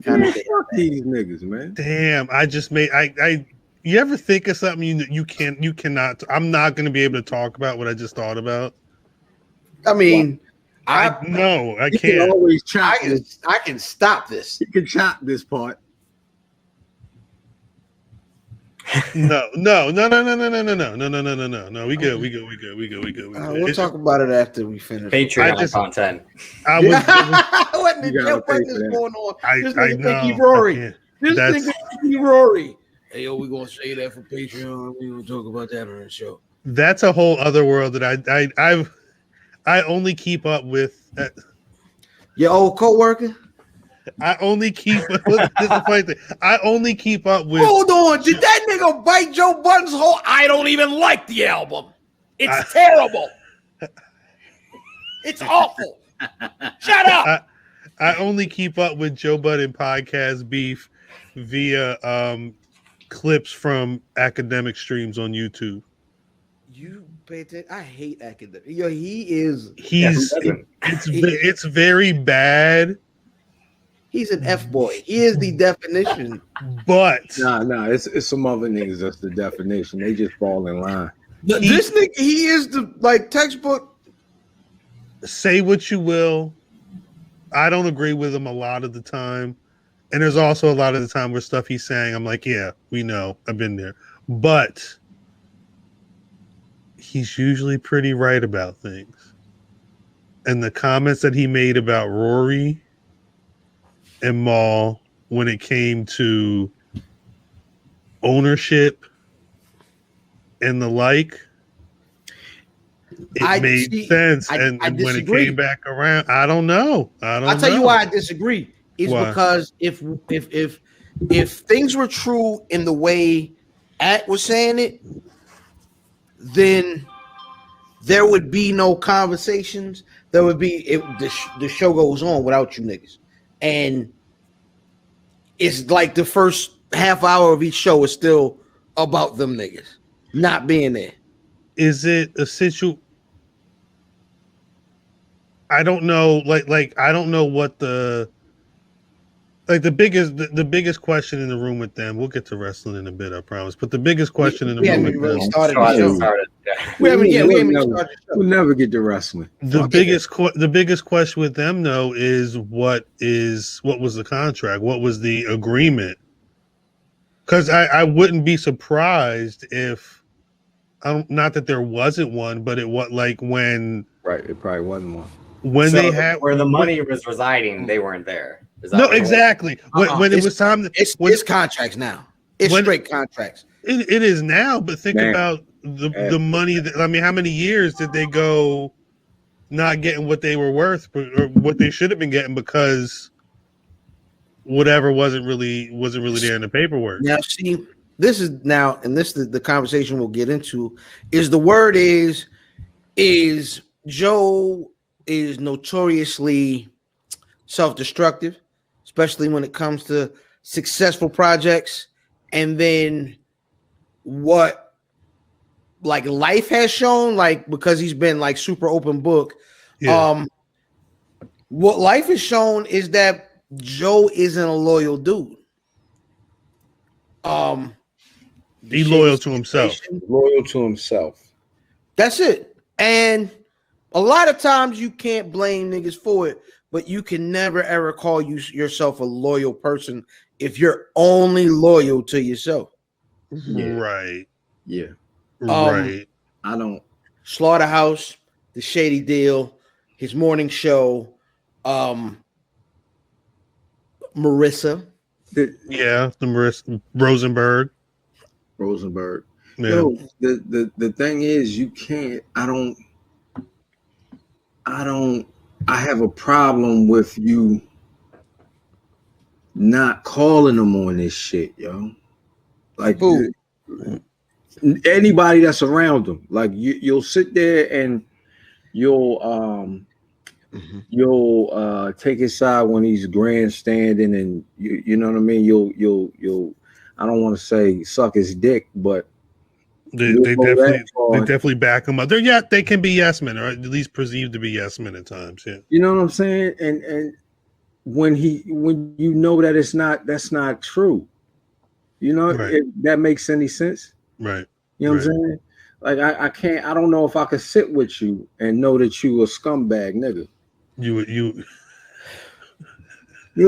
Fuck these niggas, man. Damn, I just made I. You ever think of something you cannot? I'm not going to be able to talk about what I just thought about. I mean, I can't. Can always chop I can stop this. You can chop this part. No. We good. We'll talk about it after we finish. Patreon content. What the hell is going on? This nigga think he Rory. This nigga he Rory. Hey, yo, we gonna say that for Patreon. We gonna talk about that on the show. That's a whole other world that I only keep up with. Your old coworker. I only keep. This is the funny thing. I only keep up with. Hold on, did that nigga bite Joe Budden's whole? I don't even like the album. It's terrible. It's awful. Shut up. I only keep up with Joe Budden podcast beef via clips from academic streams on YouTube. You pay attention. I hate academic. Yo, he's it's very bad. He's an F-boy. He is the definition. But it's some other niggas that's the definition. They just fall in line. This nigga, he is the textbook. Say what you will. I don't agree with him a lot of the time. And there's also a lot of the time where stuff he's saying, I'm like, yeah, we know. I've been there. But he's usually pretty right about things. And the comments that he made about Rory and Maul when it came to ownership and the like, it made sense. And when it came back around, I don't know. I'll tell you why I disagree. Is because if things were true in the way At was saying it, then there would be no conversations. There would be the show goes on without you niggas. And it's like the first half hour of each show is still about them niggas not being there. Is it a situation? I don't know. Like I don't know what the biggest question in the room with them. We'll get to wrestling in a bit, I promise. But the biggest question in the room with them. We'll never get to wrestling. The biggest question with them though is what was the contract? What was the agreement? Because I wouldn't be surprised if not that there wasn't one, but it was like when it probably wasn't one. When they had where the money was residing, they weren't there. No, exactly. When it was time to it's contracts now. It's straight contracts. It is now, but think about the money that, I mean, how many years did they go not getting what they were worth or what they should have been getting because whatever wasn't really there in the paperwork. Now, see, this is the conversation we'll get into is the word is Joe is notoriously self-destructive, especially when it comes to successful projects. And then what like life has shown, like because he's been like super open book. Yeah. What life has shown is that Joe isn't a loyal dude. He's loyal to himself. Loyal to himself. That's it. And a lot of times you can't blame niggas for it, but you can never ever call yourself a loyal person if you're only loyal to yourself. Yeah. Right. Yeah. Right. I don't. Slaughterhouse, The Shady Deal, his morning show, Marissa. The Marissa Rosenberg. Yeah. Yo, the thing is, you can't. I have a problem with you not calling them on this shit, yo. Like anybody that's around them, like you'll sit there and you'll take his side when he's grandstanding, and you know what I mean. You'll I don't want to say suck his dick, but they definitely back him up. They can be yes men, or at least perceived to be yes men at times. Yeah, you know what I'm saying. And when you know that that's not true. You know, Right. if that makes any sense. Right. You know what I'm saying? Like I can't. I don't know if I could sit with you and know that you a scumbag, nigga. You're a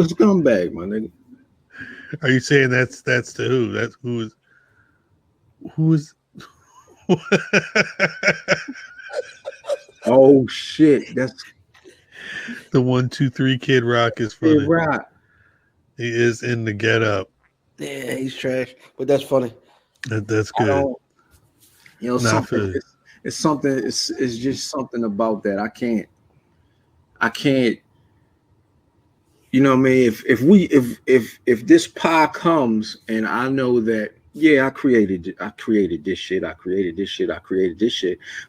scumbag, my nigga. Are you saying that's to who? That's who is Oh shit, that's the 1, 2, 3 Kid Rock is funny. Kid Rock. He is in the get up. Yeah, he's trash, but that's funny. That's good. You know, something. It's something. It's just something about that. I can't. You know what I mean? If this pie comes and I know that, yeah, I created this shit.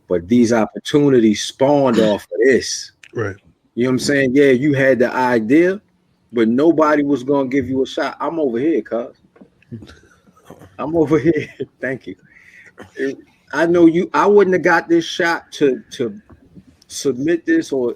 But these opportunities spawned off of this. Right. You know what I'm saying? Yeah, you had the idea, but nobody was gonna give you a shot. I'm over here, cuz. I'm over here. Thank you. I know you. I wouldn't have got this shot to submit this or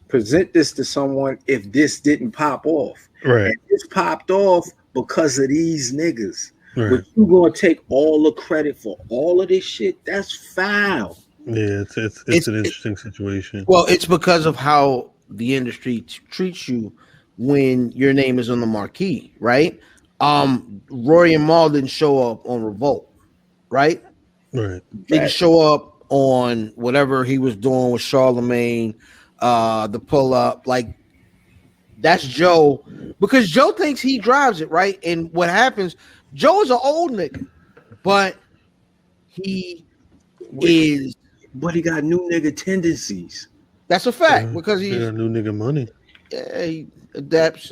present this to someone if this didn't pop off. Right. And this popped off because of these niggas. Right. But you gonna take all the credit for all of this shit? That's foul. Yeah, it's an interesting situation. Well, it's because of how the industry treats you when your name is on the marquee, right? Rory and Mal didn't show up on Revolt, right? Right. Didn't show up on whatever he was doing with Charlemagne, the pull up. Like, that's Joe, because Joe thinks he drives it, right? And what happens, Joe is an old nigga, but he is. But he got new nigga tendencies. That's a fact, because he got new nigga money. Yeah, he adapts.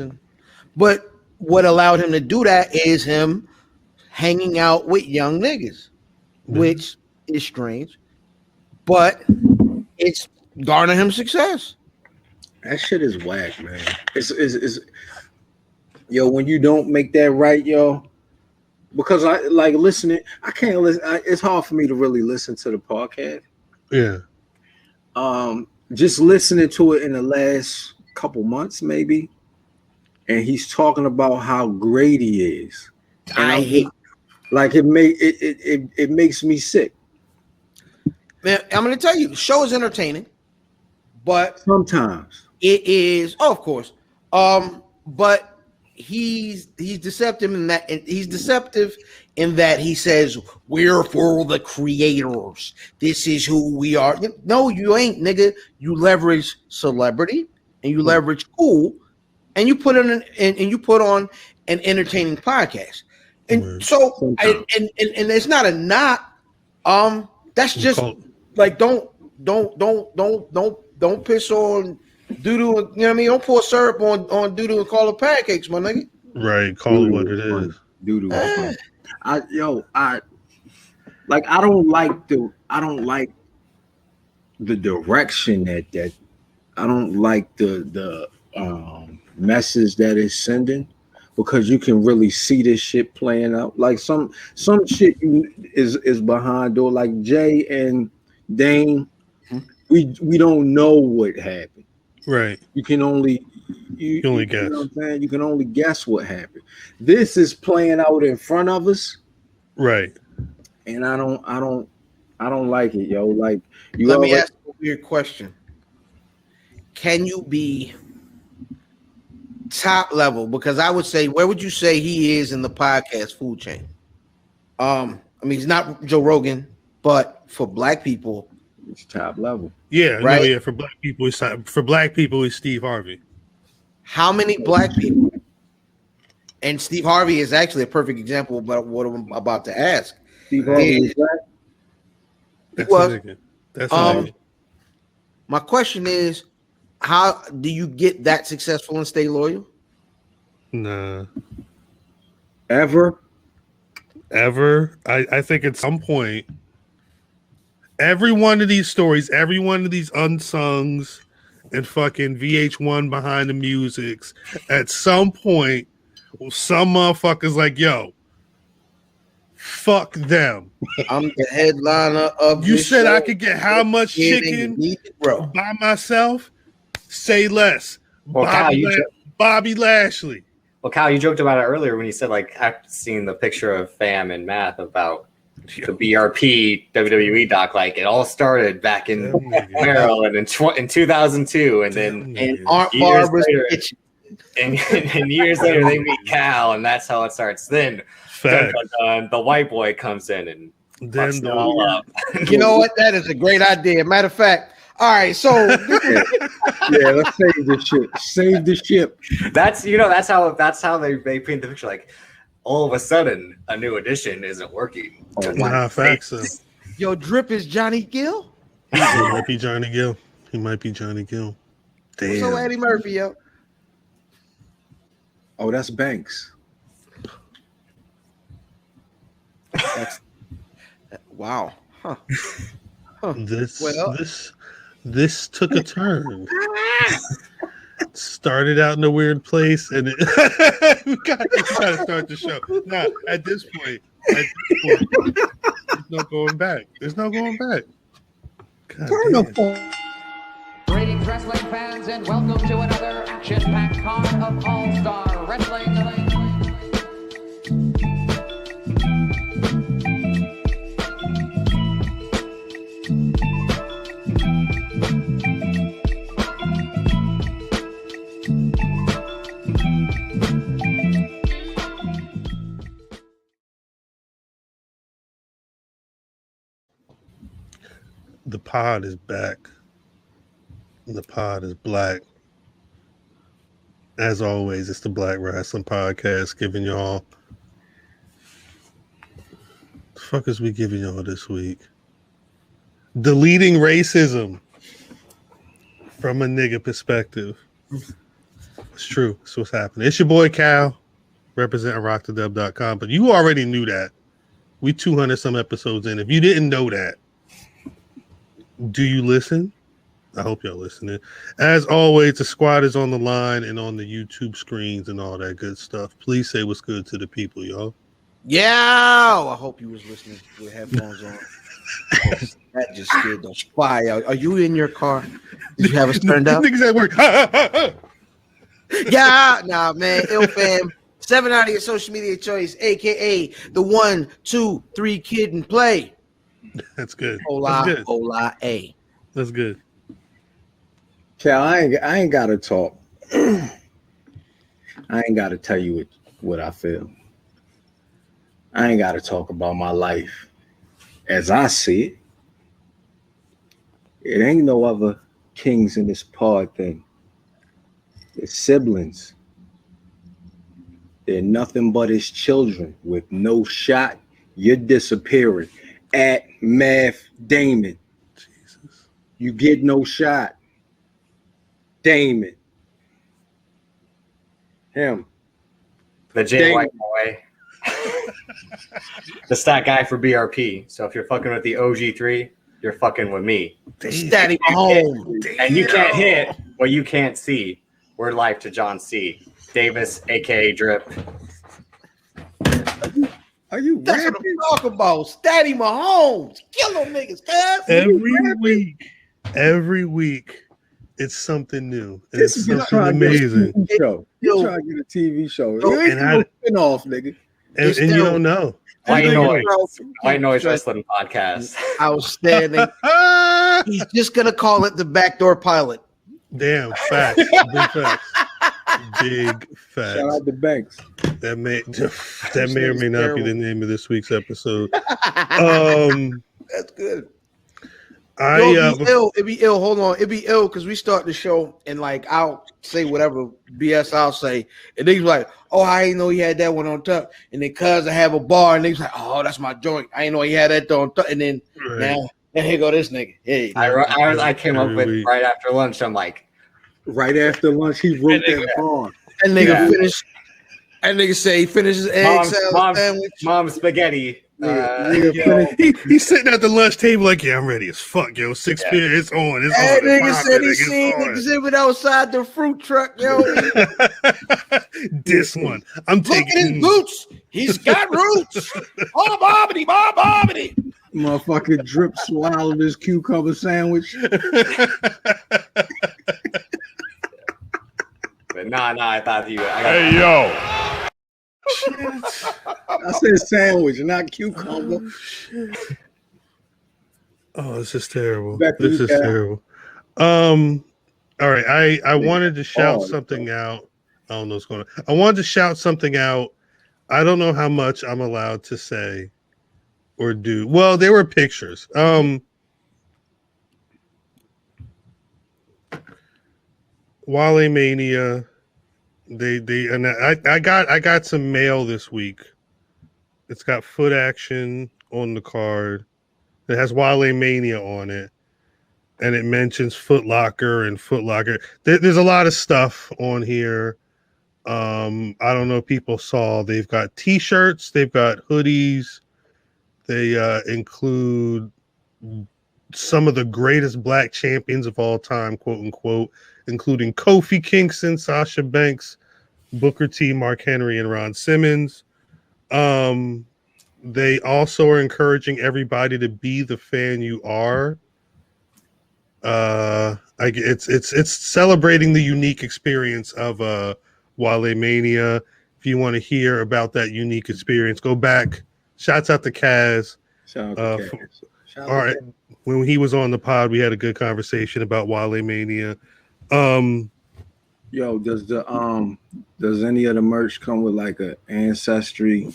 But what allowed him to do that is him hanging out with young niggas, which is strange, but it's garnered him success. That shit is whack, man. It's yo, when you don't make that right, yo, because I like listening. I can't listen. It's hard for me to really listen to the podcast. Yeah. Just listening to it in the last couple months, maybe, and he's talking about how great he is. And I hate, like, it makes me sick. Man, I'm gonna tell you, the show is entertaining, but sometimes it is. Oh, of course. But he's deceptive in that, and he's deceptive in that he says we're for the creators. This is who we are. No, you ain't, nigga. You leverage celebrity and you leverage cool, and you put on an entertaining podcast. And so, and it's not a knock. That's just like don't piss on doo-doo. You know what I mean? Don't pour syrup on doo-doo and call it pancakes, my nigga. Right, call it what it is. Doo-doo. I don't like the direction that I don't like the message that it's sending, because you can really see this shit playing out. Like some shit is behind door. Like Jay and Dane, we don't know what happened. Right. You can only guess. You know what I'm saying? You can only guess what happened. This is playing out in front of us. Right. And I don't like it, yo. Like, let me ask you a weird question. Can you be top level? Because I would say, where would you say he is in the podcast food chain? I mean, he's not Joe Rogan, but for black people, it's top level. Yeah, right. No, yeah. For black people, it's Steve Harvey. How many black people? And Steve Harvey is actually a perfect example about what I'm about to ask. Steve Harvey is black. That's a my question is, how do you get that successful and stay loyal? Nah. Ever? I think at some point, every one of these stories, every one of these unsungs and fucking VH1 behind the musics, at some point, some motherfuckers like, yo, fuck them. I'm the headliner of you this said show. I could get how much chicken by myself? Say less. Well, Kyle, Bobby Lashley. Well, Kyle, you joked about it earlier when you said, like, I've seen the picture of Fam and Math about the BRP WWE doc. Like, it all started back in Maryland in 2002, and then Aunt Barbara's kitchen. And years later, they meet Cal, and that's how it starts. Then, the white boy comes in and fucks it all up. You know what? That is a great idea. Matter of fact, all right, so yeah, let's save the ship. Save the ship. That's how they paint the picture. Like, all of a sudden, a new edition isn't working. Facts. Yo, Drip is Johnny Gill. He might be Johnny Gill. Damn. So Eddie Murphy, yo. Oh, that's Banks. Wow. Huh. This took a turn. Started out in a weird place, and we gotta start the show. Now, at this point, there's no going back. Greetings, wrestling fans, and welcome to another action-packed card of All-Star Wrestling. The pod is back. The pod is black. As always, it's the Black Wrestling Podcast giving y'all. The fuck is we giving y'all this week? Deleting racism from a nigga perspective. It's true. It's what's happening. It's your boy Cal, representing RockTheDub.com. But you already knew that. We 200 some episodes in. If you didn't know that, do you listen? I hope y'all listening. As always, the squad is on the line and on the YouTube screens and all that good stuff. Please say what's good to the people, y'all. Yeah, I hope you was listening with headphones on. That just scared the fire. Are you in your car? Did you have us turned up? Niggas at work. Yeah, nah, man. Ill fam. 7 out of your social media choice, aka the 1, 2, 3 kid and play. That's good. Hola, A. That's good. Cal, I ain't gotta talk. I ain't gotta tell you what I feel. I ain't gotta talk about my life as I see it. It ain't no other kings in this pod thing. It's siblings. They're nothing but his children. With no shot, you're disappearing. At Math Damon. Jesus. You get no shot. Damon. Him. The Jay White boy. The stat guy for BRP. So if you're fucking with the OG3, you're fucking with me. Statty home. And you can't hit what you can't see. We're live to John C. Davis, a.k.a. Drip. Are you That's what I'm talking about. Statty Mahomes. Kill them niggas, cuz. Every week, it's something new. This is something amazing. You're trying to get a TV show. Spin off, nigga. And you don't know. White Noise Wrestling Podcast. Outstanding. He's just going to call it the Backdoor Pilot. Damn, facts. Big facts. Big facts. Shout out to Banks. That may or may not be the name of this week's episode. That's good. It'd be ill. Hold on. It'd be ill because we start the show and like I'll say whatever BS I'll say. And they's like, oh, I didn't know he had that one on top. And then cuz I have a bar and they's like, oh, that's my joint. I didn't know he had that on top. And then now here go this nigga. Hey, I came up with right after lunch. I'm like, right after lunch, he wrote that bar. That nigga finished. That nigga say he finishes egg salad sandwich. Mom's spaghetti. He's sitting at the lunch table like, yeah, I'm ready as fuck, yo. 6 p.m. It's on. It's that on. Nigga said he seen the exhibit outside the fruit truck, yo. This one. I'm taking. Look at his boots. He's got roots. Oh, bobbity. Motherfucking Drip swallowed his cucumber sandwich. I thought you. Hey, yo. I said sandwich, not cucumber. Oh, this is terrible. Back to This you, is Cal. terrible. All right. I wanted to shout something out. I don't know what's going on. I wanted to shout something out. I don't know how much I'm allowed to say or do. Well, there were pictures. Wale Mania. And I got some mail this week. It's got foot action on the card. It has Wale Mania on it, and it mentions Foot Locker and Foot Locker. There's a lot of stuff on here. I don't know if people saw. They've got T-shirts. They've got hoodies. They include some of the greatest black champions of all time, quote unquote, including Kofi Kingston, Sasha Banks, Booker T, Mark Henry, and Ron Simmons. They also are encouraging everybody to be the fan you are. It's celebrating the unique experience of Wale Mania. If you want to hear about that unique experience, go back. Shouts out to Kaz. Shout out to Kaz. All right. When he was on the pod, we had a good conversation about Wale Mania. Yo, does any of the merch come with like a ancestry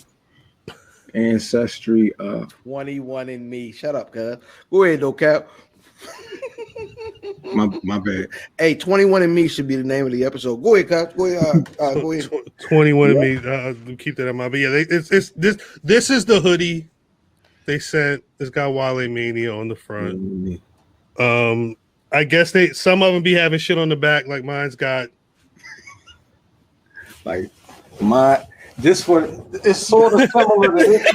21 and me. Shut up, cuz. Go ahead, though, Cap. my bad. Hey, 21 and me should be the name of the episode. Go ahead, cuz. Go ahead. Go ahead. 21 and me. Keep that in mind. But yeah, this is the hoodie they sent. It's got Wale Mania on the front. I guess some of them be having shit on the back, like mine's got. Like this one, it's sort of similar to this.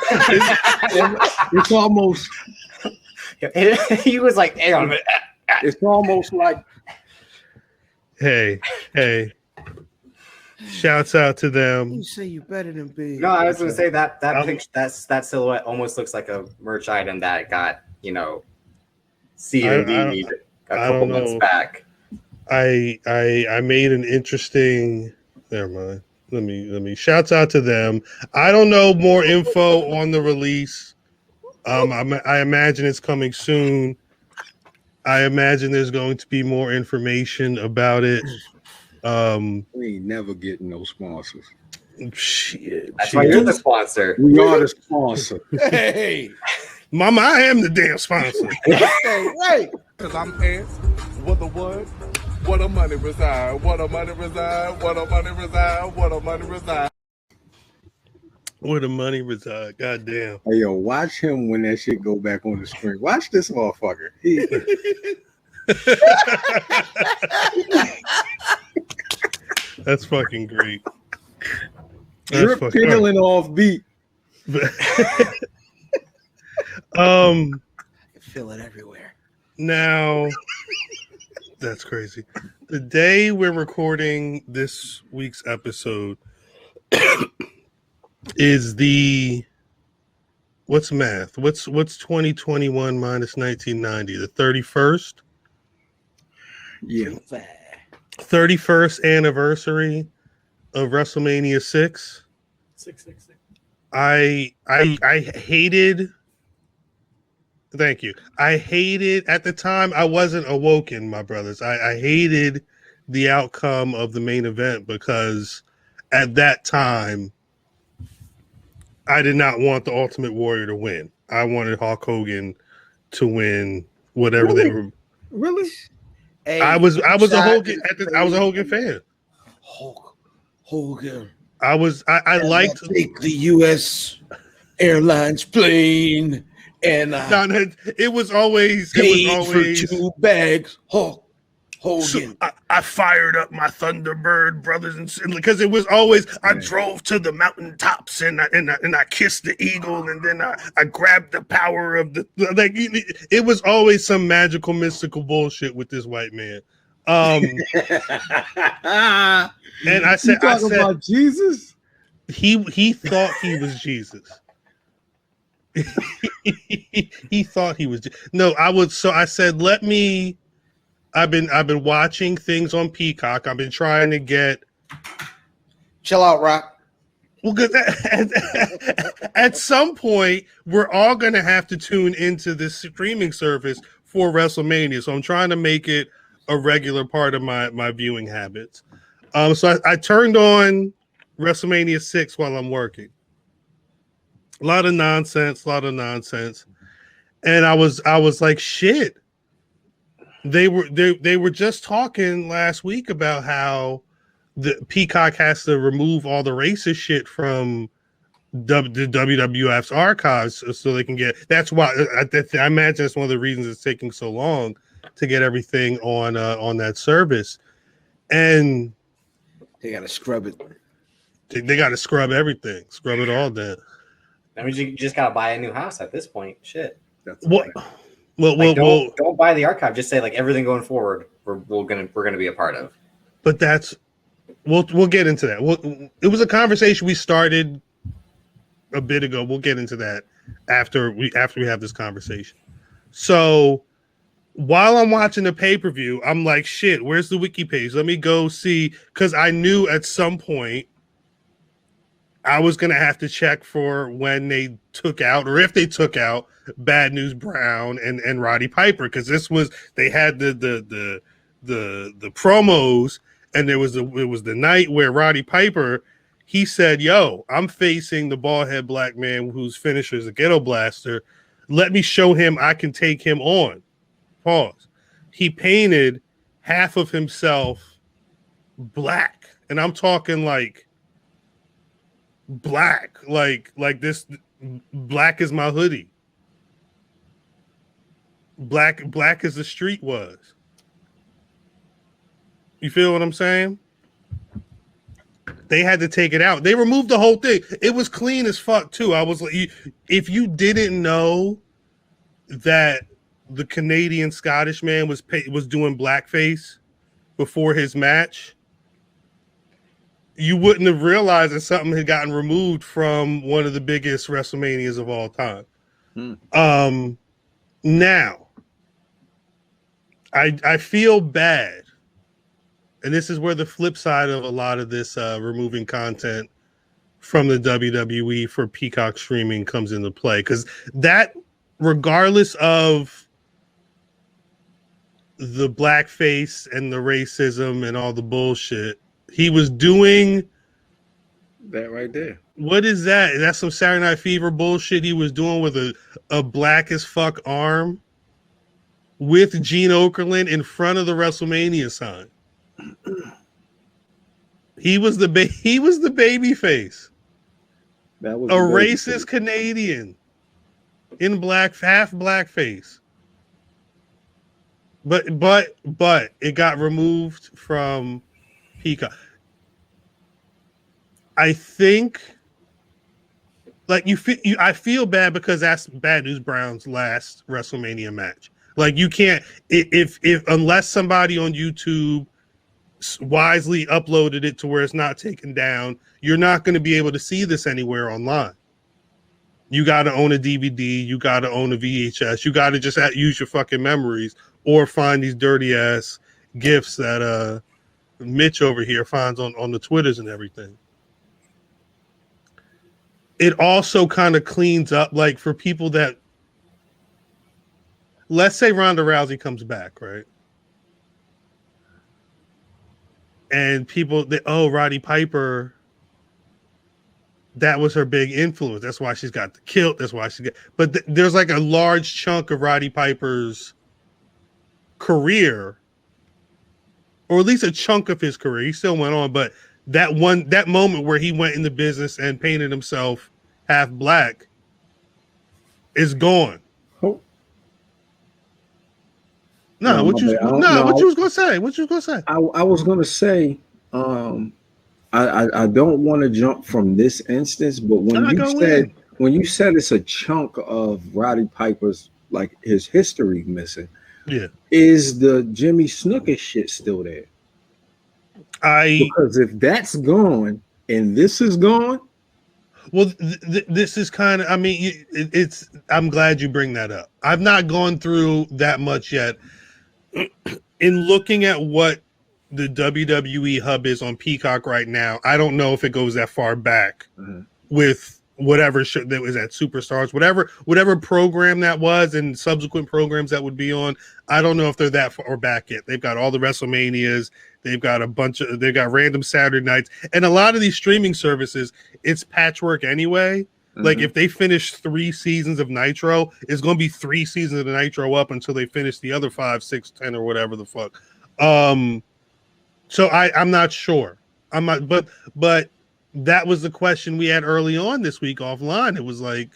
It's almost. He was like, "Hey, on it." It's almost like. Hey! Shouts out to them. You say you better than big. No, I was going to say that picture, that silhouette almost looks like a merch item that got seeded a couple months back. I made an interesting. Never mind. Let me. Shouts out to them. I don't know more info on the release. I imagine it's coming soon. I imagine there's going to be more information about it. We ain't never getting no sponsors. Shit. That's why you're the sponsor. We are the sponsor. Hey, Mama, I am the damn sponsor. hey, right. Cause I'm ants. What the what? What a money reside. What a money reside. What a money reside. What a money reside. Where the money reside. God damn. Hey, yo, watch him when that shit go back on the screen. Watch this motherfucker. That's fucking great. Drip peeling off beat. I can feel it everywhere. Now, that's crazy. The day we're recording this week's episode is what's math? What's 2021 minus 1990? The 31st? Yeah. 31st anniversary of WrestleMania 6. 666. I hated. Thank you. I hated at the time. I wasn't awoken, my brothers. I hated the outcome of the main event because at that time I did not want the Ultimate Warrior to win. I wanted Hulk Hogan to win whatever they were. Really? Hey, I was a Hogan. I was a Hogan fan. Hogan. I liked take the U.S. Airlines plane and it was always for 2 bags. Hulk Hogan. So I fired up my Thunderbird brothers and because it was always I drove to the mountaintops and I kissed the eagle and then I grabbed the power of the it was always some magical mystical bullshit with this white man. And I said about Jesus. He thought he was Jesus. He thought he was. No, I would. So I said, let me. I've been watching things on Peacock. I've been trying to get Chill out, Rock. Well, because at some point, we're all going to have to tune into this streaming service for WrestleMania. So I'm trying to make it a regular part of my viewing habits. So I turned on WrestleMania 6 while I'm working. A lot of nonsense. And I was like, shit. They were just talking last week about how the Peacock has to remove all the racist shit from the WWF's archives so they can get. That's why I imagine that's one of the reasons it's taking so long to get everything on that service. And they got to scrub it. They got to scrub everything, scrub it all down. I mean, you just got to buy a new house at this point. Shit. That's what? Well, don't buy the archive. Just say like everything going forward, we're gonna be a part of. But that's we'll get into that. It was a conversation we started a bit ago. We'll get into that after we have this conversation. So while I'm watching the pay-per-view, I'm like, shit, where's the wiki page? Let me go see, because I knew at some point I was gonna have to check for when they took out, or if they took out, Bad News Brown and Roddy Piper, because they had the promos, and it was the night where Roddy Piper, he said, "Yo, I'm facing the bald-head black man whose finisher is a ghetto blaster. Let me show him I can take him on." Pause. He painted half of himself black, and I'm talking like black, like this. Black is my hoodie. Black as the street was. You feel what I'm saying? They had to take it out. They removed the whole thing. It was clean as fuck too. I was like, if you didn't know that the Canadian Scottish man was doing blackface before his match, you wouldn't have realized that something had gotten removed from one of the biggest WrestleManias of all time. Now, I feel bad, and this is where the flip side of a lot of this removing content from the WWE for Peacock streaming comes into play, because that, regardless of the blackface and the racism and all the bullshit, he was doing that right there. What is that? That's some Saturday Night Fever bullshit he was doing with a black as fuck arm with Gene Okerlund in front of the WrestleMania sign. He was the baby face. That was a racist Canadian in half blackface. But it got removed from Peacock. I think, like, I feel bad because that's Bad News Brown's last WrestleMania match. Like, you can't, if unless somebody on YouTube wisely uploaded it to where it's not taken down, you're not going to be able to see this anywhere online. You got to own a DVD, you got to own a VHS, you got to just use your fucking memories, or find these dirty ass GIFs that Mitch over here finds on the Twitters and everything. It also kind of cleans up, like, for people that, let's say Ronda Rousey comes back, right? And people, Roddy Piper, that was her big influence. That's why she's got the kilt. That's why but there's like a large chunk of Roddy Piper's career, or at least a chunk of his career. He still went on, but that moment where he went into business and painted himself half black is gone. What you was gonna say? What you was gonna say? I was gonna say, I don't want to jump from this instance, but when you said it's a chunk of Roddy Piper's, like, his history missing, yeah, is the Jimmy Snuka shit still there? Because if that's gone and this is gone, well, this is kind of, I mean, I'm glad you bring that up. I've not gone through that much yet. In looking at what the WWE hub is on Peacock right now, I don't know if it goes that far back with whatever show that was at Superstars, whatever program that was, and subsequent programs that would be on. I don't know if they're that far back yet. They've got all the WrestleManias. They've got they've got random Saturday nights, and a lot of these streaming services, it's patchwork anyway. Like if they finish 3 seasons of Nitro, it's going to be 3 seasons of the Nitro up until they finish the other 5, 6, 10 or whatever the fuck. So I'm not sure. I'm not, but that was the question we had early on this week offline. It was like,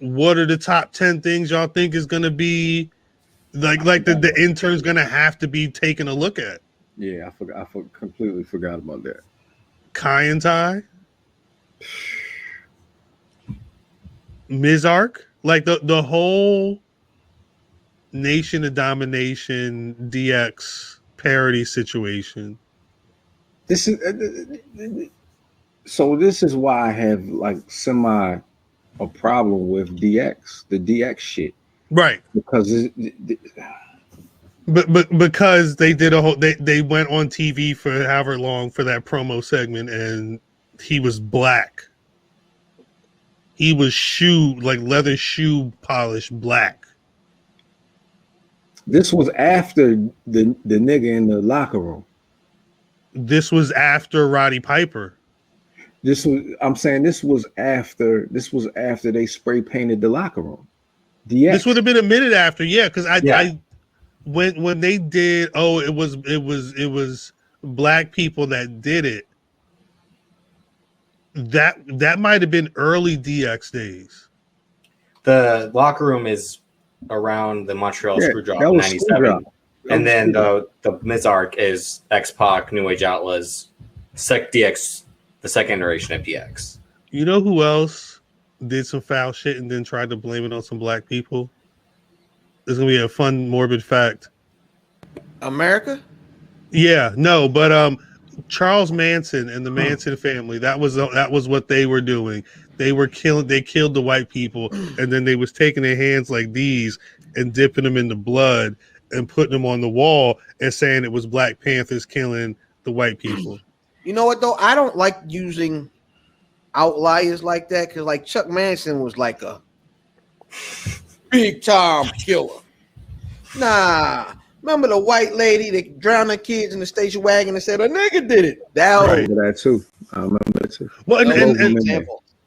what are the top 10 things y'all think is going to be like the intern's going to have to be taken a look at? Yeah, I completely forgot about that. Kai and Tai, Mizark, like the whole Nation of Domination DX parody situation. This is so. This is why I have like a problem with DX, the DX shit, right? Because but because they did they went on TV for however long for that promo segment, and he was black. He was leather shoe polish black. This was after the nigga in the locker room. This was after Roddy Piper. This was after they spray painted the locker room. DX. This would have been a minute after, yeah, because I when they did, it was black people that did it. That might have been early DX days. The locker room is around the Montreal Screwjob in '97. And then the Mizark is X-Pac, New Age Outlaws, DX, the second iteration of DX. You know who else did some foul shit and then tried to blame it on some black people? This is going to be a fun, morbid fact. America? Yeah, no, but Charles Manson and the Manson family, that was what they were doing. They killed the white people, and then they was taking their hands like these and dipping them in the blood and putting them on the wall and saying it was Black Panthers killing the white people. You know what though? I don't like using outliers like that because like Chuck Manson was like a big time killer. Nah, remember the white lady that drowned her kids in the station wagon and said a nigga did it? I remember that too. Well, and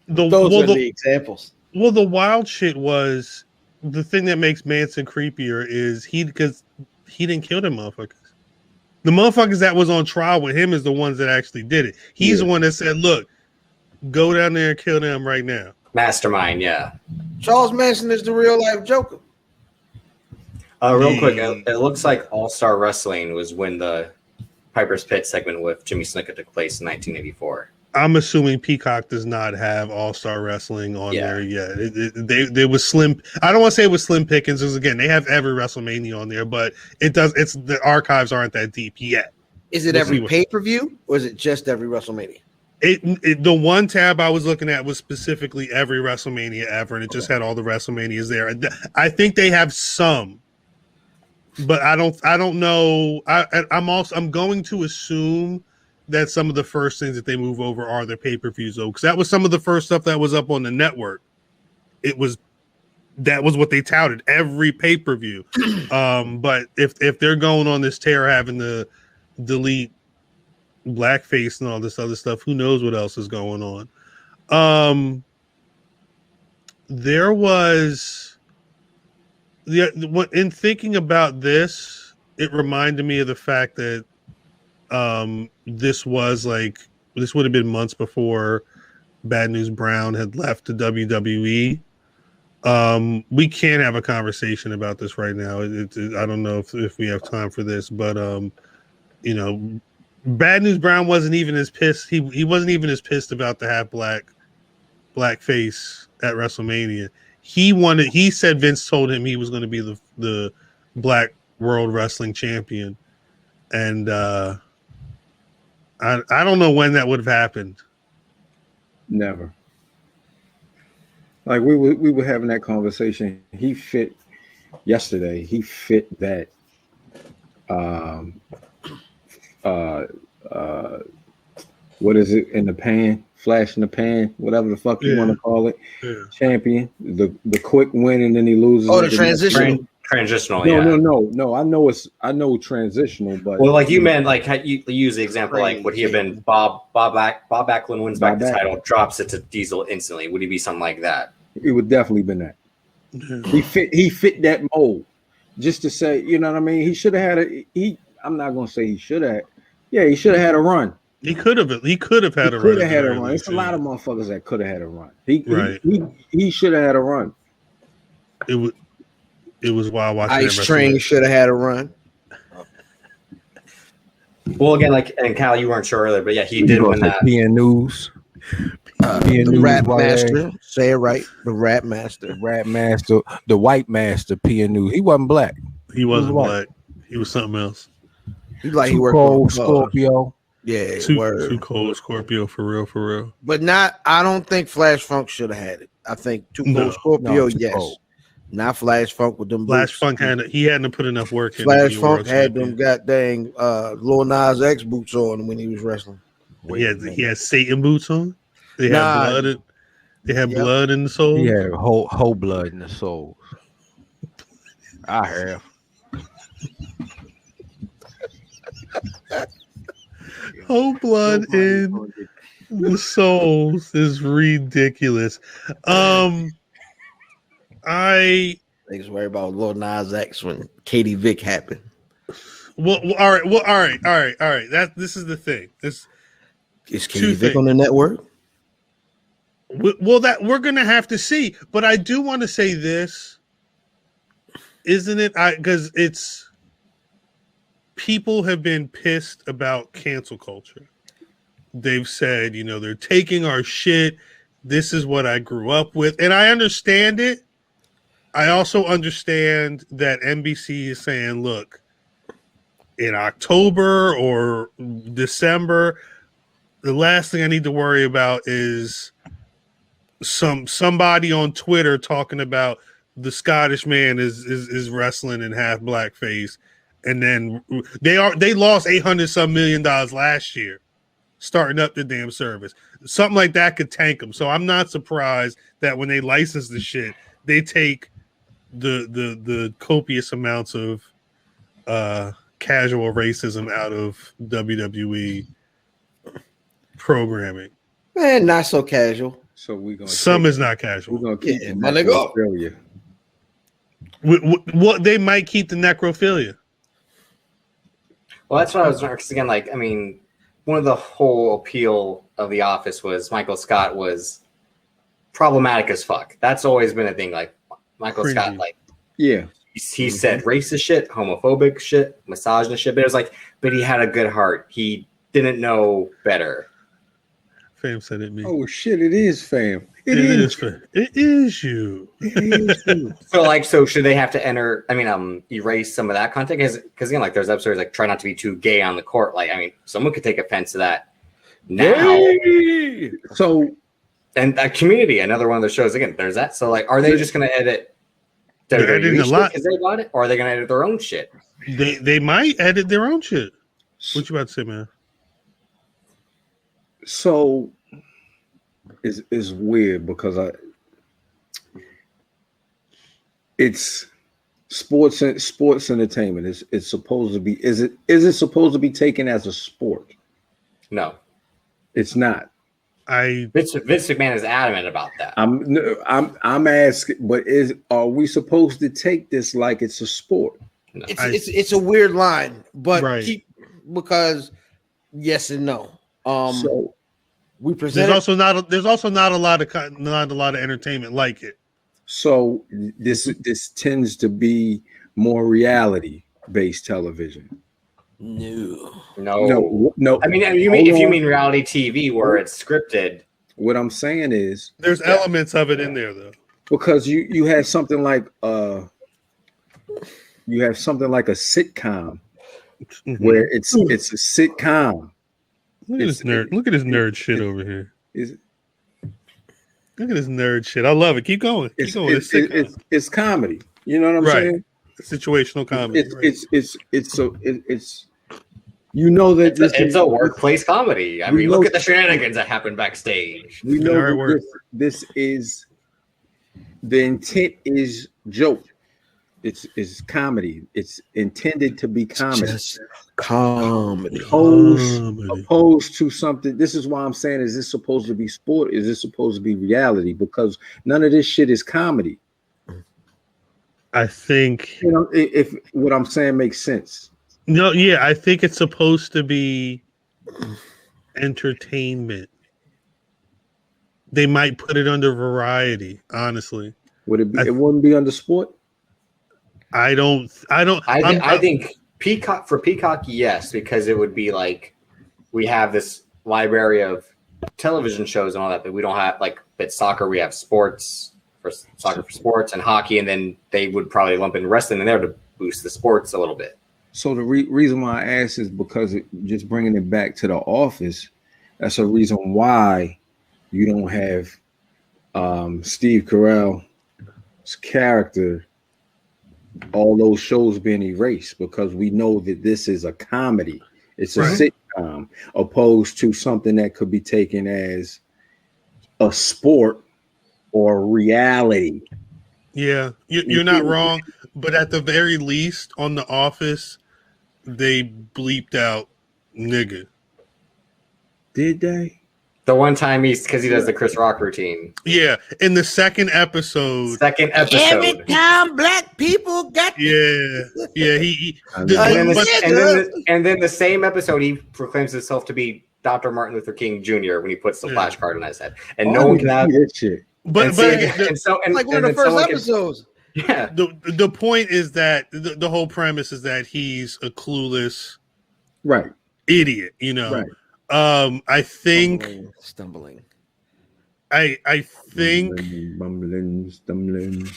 those are the examples. Well, the wild shit was the thing that makes Manson creepier is because he didn't kill them motherfuckers. The motherfuckers that was on trial with him is the ones that actually did it. He's the one that said, "Look, go down there and kill them right now." Mastermind, yeah. Charles Manson is the real life Joker. Real quick, it looks like All Star Wrestling was when the Piper's Pit segment with Jimmy Snuka took place in 1984. I'm assuming Peacock does not have All Star Wrestling on there yet. They was slim. I don't want to say it was slim pickings, because again, they have every WrestleMania on there, but it's the archives aren't that deep yet. Is it every pay-per-view or is it just every WrestleMania? The one tab I was looking at was specifically every WrestleMania ever, and it just had all the WrestleManias there. I think they have some, but I don't know. I'm going to assume that some of the first things that they move over are their pay-per-views, though, because that was some of the first stuff that was up on the network. That was what they touted, every pay-per-view. But if they're going on this tear, having to delete blackface and all this other stuff, who knows what else is going on. There was in thinking about this, it reminded me of the fact that this would have been months before Bad News Brown had left the WWE. We can't have a conversation about this right now. I don't know if we have time for this, but Bad News Brown wasn't even as pissed. He wasn't even as pissed about the blackface at WrestleMania. He said Vince told him he was going to be the Black World Wrestling Champion, and I don't know when that would have happened. Never. Like we were having that conversation. He fit that um, uh, uh, what is it in the pan? Flash in the pan, whatever the fuck you want to call it. Yeah. Champion, the quick win, and then he loses. Oh, the transitional. Transitional, No. I know transitional, but well, like you meant, like you use the example, like would he have been Bob Backlund wins back the title, drops it to Diesel instantly? Would he be something like that? It would definitely been that. He fit that mold. Just to say, you know what I mean? He should have had I'm not gonna say he should have. Yeah, he should have had a run. He could have had a run. Could have had a run. It's a lot of motherfuckers that could have had a run. He should have had a run. It was wild watching. Ice Train should have had a run. Well, again, like, and Cal, you weren't sure earlier, but yeah, he did win that. PN News. The Rap Master. Say it right. The Rap Master. The Rap Master. The White Master. PN News. He wasn't black. He wasn't black. He was something else. He like he worked on Scorpio. Yeah, too cold Scorpio for real. But I don't think Flash Funk should have had it. I think Too Cold Scorpio, yes. Cold. Not Flash Funk with them. Flash Funk hadn't to put enough work in. Flash Funk had them goddamn Lil Nas X boots on when he was wrestling. He had Satan boots on. They had blood. They had blood in the soul. Yeah, whole blood in the soul. I have. Whole blood in the souls is ridiculous. I was worried about Lil Nas X when Katie Vick happened. All right. This is the thing. Is Katie Vick on the network? Well, that we're gonna have to see. But I do want to say this, isn't it? Because it's. People have been pissed about cancel culture. They've said, they're taking our shit. This is what I grew up with. And I understand it. I also understand that NBC is saying, look, in October or December, the last thing I need to worry about is somebody on Twitter talking about the Scottish man is wrestling in half blackface. And then they lost $800 million last year, starting up the damn service. Something like that could tank them. So I'm not surprised that when they license the shit, they take the copious amounts of casual racism out of WWE programming. Man, not so casual. So we're gonna. Some is not casual. We're gonna keep necrophilia. What they might keep the necrophilia. Well, that's what I was because again, like, I mean, one of the whole appeal of The Office was Michael Scott was problematic as fuck. That's always been a thing. Like Michael Scott, like, yeah, he said racist shit, homophobic shit, misogynist shit, but it was like, but he had a good heart. He didn't know better. Fam said it me. Oh shit! It is fam. It is you. It is you. So should they have to erase some of that content? Because again, like there's episodes like try not to be too gay on the court. Like, I mean, someone could take offense to that now. Hey! So, and Community, another one of the shows. Again, there's that. So like, are they just going to edit? They're editing a lot because they got it, or are they going to edit their own shit? They might edit their own shit. What you about to say, man? So it's weird because it's sports entertainment. It's supposed to be. Is it supposed to be taken as a sport? No, it's not. Vince McMahon is adamant about that. I'm asking, but are we supposed to take this like it's a sport? No. It's a weird line, but right. Because yes and no. So we present. There's also not a lot of entertainment like it. So this tends to be more reality based television. No. I mean, if you mean reality TV where it's scripted. What I'm saying is there's elements of it in there though. Because you have something like a sitcom where it's a sitcom. Look at this nerd shit over here. Look at this nerd shit. I love it. Keep going. It's comedy. You know what I'm saying? situational comedy. It's you know that it's a workplace comedy. I mean, look at the shenanigans that happen backstage. We know that this is the intent is joke. It's comedy. It's intended to be comedy. Just comedy. Opposed to something. This is why I'm saying, is this supposed to be sport? Is this supposed to be reality? Because none of this shit is comedy. I think, you know, if what I'm saying makes sense. No, yeah, I think it's supposed to be entertainment. They might put it under variety, honestly. Would it be? It wouldn't be under sport. I think Peacock, yes, because it would be like we have this library of television shows and all that, but we don't have like soccer. We have sports for soccer for sports and hockey, and then they would probably lump in wrestling in there to boost the sports a little bit. So the reason why I asked is because just bringing it back to the office. That's a reason why you don't have Steve Carell's character. All those shows being erased because we know that this is a comedy. It's a sitcom, opposed to something that could be taken as a sport or reality. Yeah, you're not wrong. But at the very least, on The Office, they bleeped out nigga. Did they? The one time because he does the Chris Rock routine. Yeah, in the second episode. Every time black people got he and then the same episode he proclaims himself to be Dr. Martin Luther King Jr. when he puts the flashcard on his head, and no one can have that shit. But like one of the first episodes. Yeah. The point is that the whole premise is that he's a clueless idiot, you know. Right. I think stumbling. I think stumbling.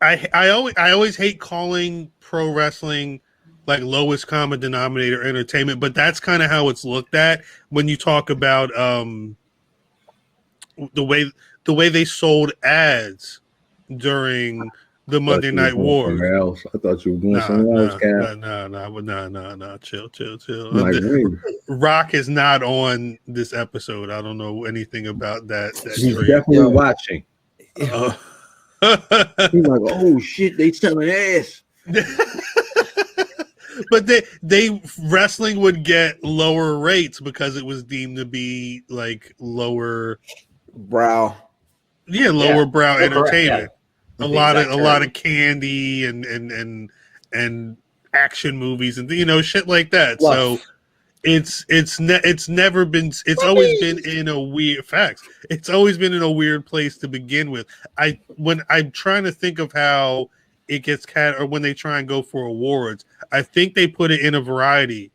I always hate calling pro wrestling like lowest common denominator entertainment, but that's kind of how it's looked at when you talk about the way they sold ads during the Monday Night War. I thought you were doing something else, Cal. No. Chill. Like, Rock is not on this episode. I don't know anything about that. He's definitely watching. He's like, oh shit, they selling ass. But they wrestling would get lower rates because it was deemed to be like lower brow. Yeah, lower brow entertainment. Yeah. A lot of candy and action movies and shit like that. Love. So it's always been in a weird It's always been in a weird place to begin with. When I'm trying to think of how it gets or when they try and go for awards, I think they put it in a variety.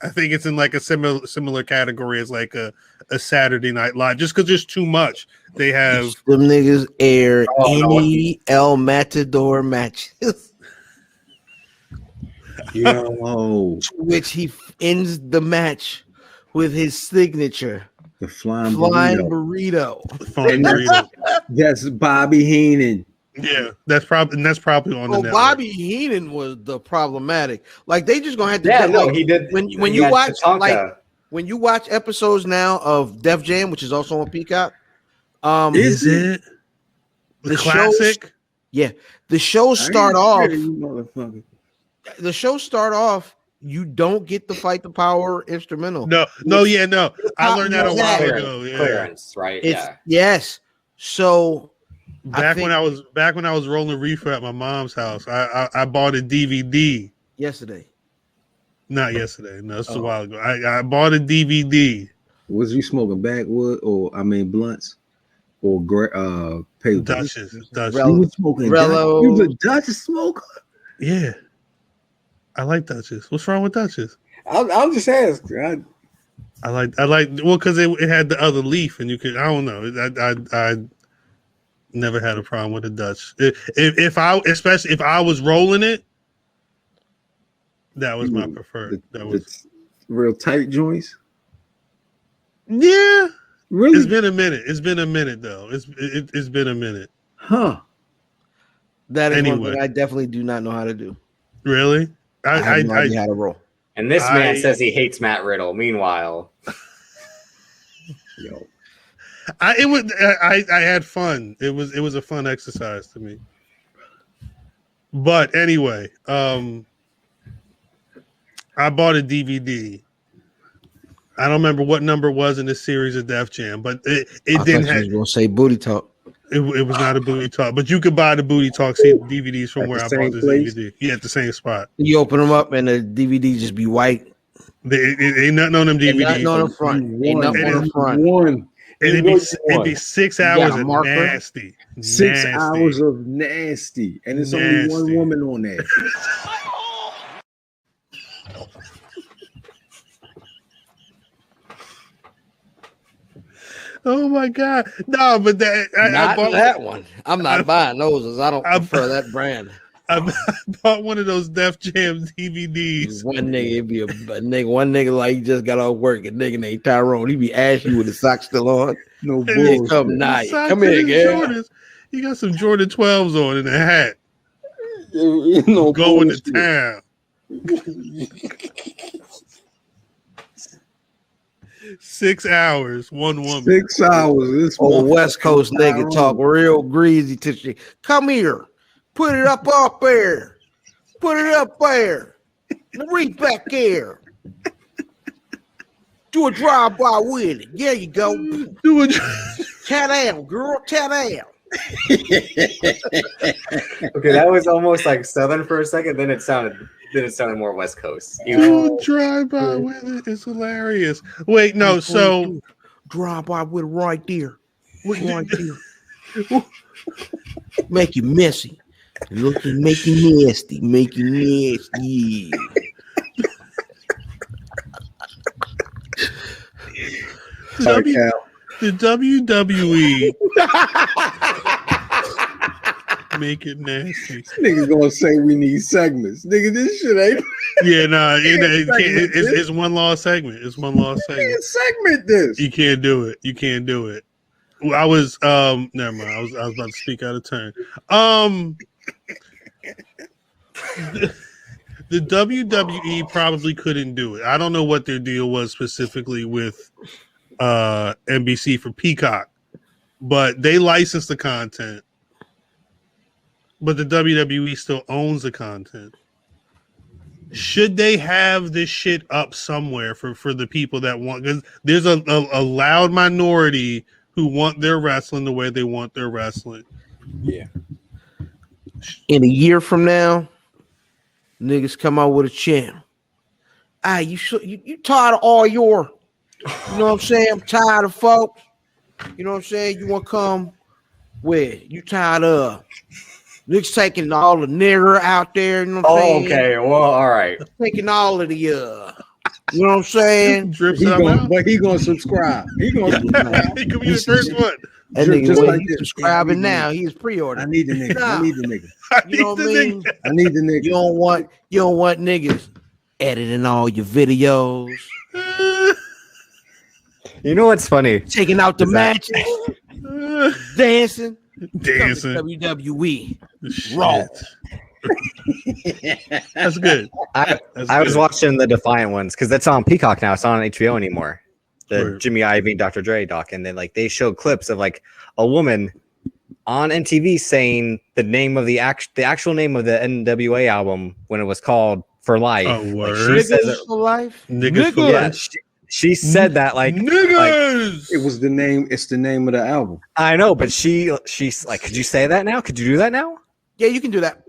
I think it's in like a similar category as like a Saturday Night Live, just because there's too much. They have them niggas air any El Matador matches. Yo, which he ends the match with his signature, the flying burrito. That's Bobby Heenan. Yeah, that's probably on the network. Bobby Heenan was the problematic. Like they just gonna have to. He did. When you watch when you watch episodes now of Def Jam, which is also on Peacock. Is it the classic? The shows start off. The shows start off. You don't get the Fight the Power instrumental. No. I learned that a while ago. Yeah. Clearance, right? Yes. So back when I was rolling reefer at my mom's house, I bought a DVD yesterday. Not yesterday. No, it's a while ago. I bought a DVD. Was you smoking backwood blunts or paper? Dutchess. You was smoking Rello. You was a Dutchess smoker? Yeah. I like Dutchess. What's wrong with Dutchess? I'm just asking. I like because it had the other leaf and you could. I don't know. I never had a problem with a Dutch. Especially if I was rolling it, that was my preferred. That was real tight joints. Yeah, really. It's been a minute. It's been a minute though. It's been a minute. Huh. That is Anyway. one thing I definitely do not know how to do. Really? I have no idea how to roll. And this man says he hates Matt Riddle. Meanwhile, I had fun. It was a fun exercise to me. But anyway, I bought a DVD. I don't remember what number it was in the series of Def Jam, but it didn't have. Gonna say booty talk. It was not a booty talk, but you could buy the booty talk DVDs from where I bought this DVD. Yeah, at the same spot. You open them up and the DVD just be white. Ain't nothing on them DVDs. Ain't nothing on the front. Ain't nothing on the front. One. And it'd be 6 hours of nasty. 6 hours of nasty. And it's only one woman on there. Oh my God. No, but I bought that one. I'm not buying those. I don't prefer that brand. I bought one of those Def Jam DVDs. One nigga, it'd be a nigga. One nigga like he just got off work. A nigga named Tyrone. He be asking you with the socks still on. No bullshit. Come night. Come here, girl. He got some Jordan 12s on and a hat. No going bullshit. to town. 6 hours, one woman. 6 hours. This West Coast nigga talk real greasy to shit. Come here. Put it up there. Put it up there. Reach back there. Do a drive-by with it. There you go. Do a Tear down, girl. Tear down. okay, that was almost like Southern for a second. Then it sounded more West Coast. Do a drive-by with it. It's hilarious. Wait, no. So drive-by with it right there. Right there. Make you messy. Make you nasty. Make you nasty. The WWE make it nasty. Nigga gonna say we need segments. Nigga, this shit ain't. Yeah, nah, it's one lost segment. It's one lost segment. You can't segment this. You can't do it. You can't do it. I was never mind. I was about to speak out of turn. The WWE probably couldn't do it. I don't know what their deal was specifically with NBC for Peacock, but they licensed the content. But the WWE still owns the content. Should they have this shit up somewhere for the people that want? Because there's a loud minority who want their wrestling the way they want their wrestling. Yeah. In a year from now, niggas come out with a channel. You tired of all your, you know what I'm saying? I'm tired of folks. You know what I'm saying? You want to come where? You tired of niggas taking all the nigger out there, you know what I'm saying? Okay, well, all right. Taking all of the you know what I'm saying? But he gonna subscribe. He gonna subscribe. He could be the first one. That nigga Just like he's this. subscribing now. He's pre-ordered. I need the nigga. Nah. I need the nigga. You know what I mean? I need the nigga. You don't want niggas editing all your videos, You know what's funny? taking out the matches, dancing. Dancing. WWE. Shit. Raw. That's good. I was watching the Defiant ones because that's on Peacock now. It's not on HBO anymore. The Right. Jimmy Iovine, Dr. Dre doc, and then like they showed clips of like a woman on NTV saying the name of the actual name of the NWA album when it was called For Life. Oh, Like, word. she says Niggas it- for life. Niggas for yeah, life. she said that like Niggas. It was the name. It's the name of the album. I know, but she's like, could you say that now? Could you do that now? Yeah, you can do that.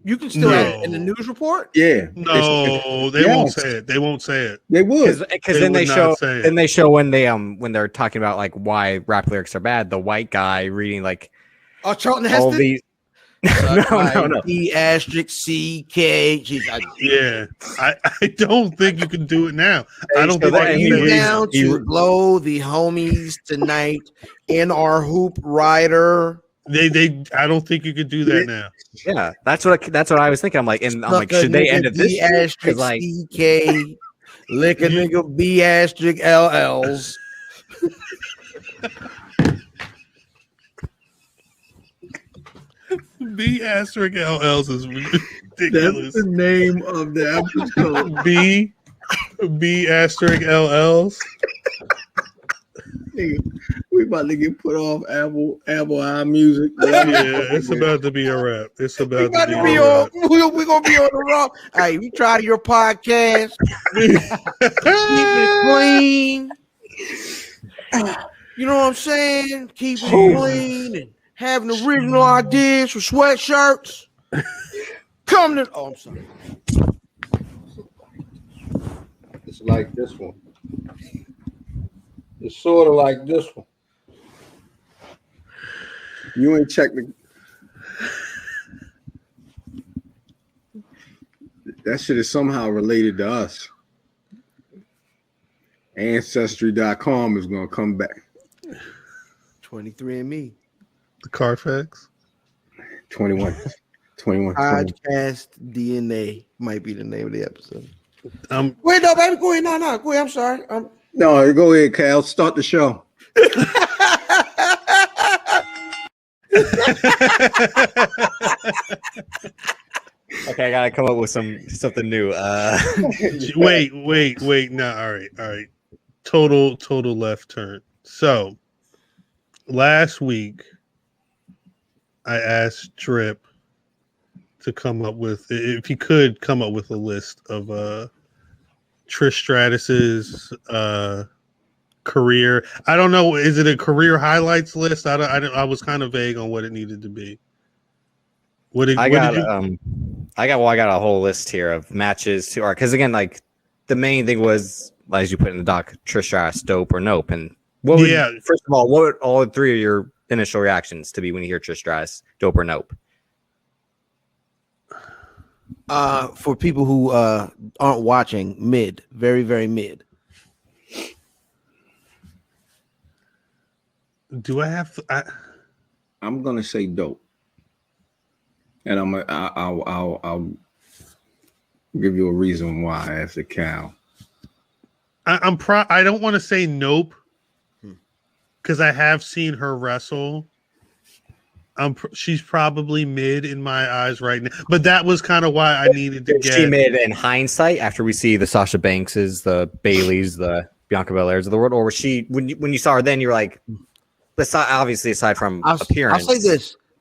You can still No. add it in the news report. Yeah. No, they won't say it. They won't say it. They would. Because They then they would not show say it. then they show when they're talking about like why rap lyrics are bad. The white guy reading like Oh, Charlton all Heston. these. No. E***CK. Yeah, I don't think you can do it now. I don't So think that- they he can was- Down to blow the homies tonight in our hoop rider. I don't think you could do that now. Yeah, that's what I was thinking. I'm like, should they end it this year? 'Cause, like, CK, lick a nigga B***LLs. B asterisk LLs is ridiculous. That's the name of the episode. B asterisk LLs. Nigga, we about to get put off Apple iMusic. Yeah, it's about to be a wrap. It's about to be a on. wrap. We're gonna be on the road. Hey, we try your podcast. Keep it clean. You know what I'm saying? Keep it clean and having original ideas for sweatshirts. Come to. Oh, I'm sorry. It's like this one. It's sort of like this one. You ain't checked the. That shit is somehow related to us. Ancestry.com is going to come back. 23andMe. The Carfax. 21. Podcast DNA might be the name of the episode. Wait, no, baby, go ahead. No, go ahead. I'm sorry. No, go ahead, Cal. Start the show. Okay, I gotta come up with something new. Wait. No, all right. Total left turn. So last week I asked Trip to come up with, if he could come up with a list of Trish Stratus's career. I don't know. Is it a career highlights list? I was kind of vague on what it needed to be. I got a whole list here of matches to because again, like the main thing was, as you put in the doc, Trish Stratus, dope or nope. And first of all, what would all three of your initial reactions to be when you hear Trish Stratus, dope or nope? For people who aren't watching, mid, very, very mid. Do I have to? I'm gonna say dope, and I'll give you a reason why after Cal. I don't want to say nope because I have seen her wrestle. She's probably mid in my eyes right now, but that was kind of why I needed to get. She mid in hindsight after we see the Sasha Bankses, the Baileys, the Bianca Belairs of the world, or was she when you saw her then you're like, obviously aside from appearance.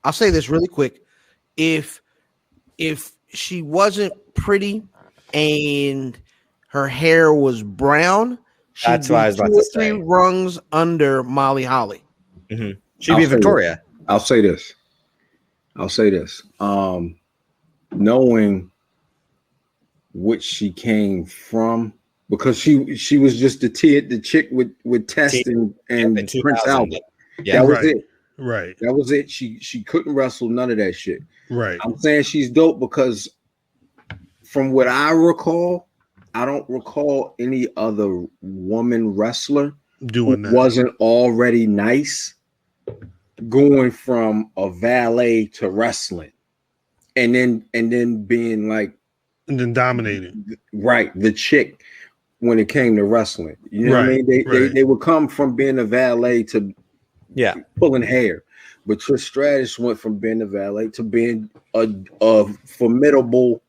I'll say this really quick. If she wasn't pretty and her hair was brown, that's what I was about to say. 2 or 3 rungs under Molly Holly. Mm-hmm. She'd be Victoria. I'll say this. Knowing which she came from, because she was just the chick with Test and Prince Albert. Yeah, that was it. Right. That was it. She couldn't wrestle none of that shit. Right. I'm saying she's dope because from what I recall, I don't recall any other woman wrestler doing that wasn't already nice. Going from a valet to wrestling, and then being like, and then dominating, right? The chick when it came to wrestling, you know what I mean? They would come from being a valet to pulling hair, but Trish Stratus went from being a valet to being a formidable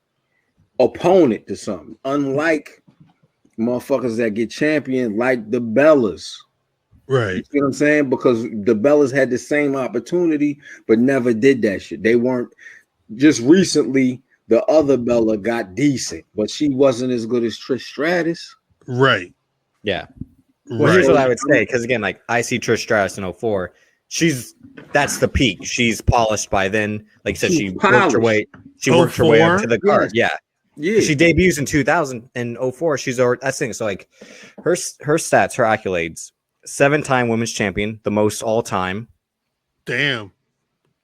opponent to something. Unlike motherfuckers that get champion like the Bellas. Right. You know what I'm saying? Because the Bellas had the same opportunity, but never did that shit. They weren't. Just recently, the other Bella got decent, but she wasn't as good as Trish Stratus. Right. Yeah. Well, here's what I would say, because again, like I see Trish Stratus in 04. That's the peak. She's polished by then. Like you said, she worked her way. She worked her way up to the card. Yeah. She debuts in 2004. She's already, that's the thing. So like her stats, her accolades. 7-time women's champion, the most all time. Damn.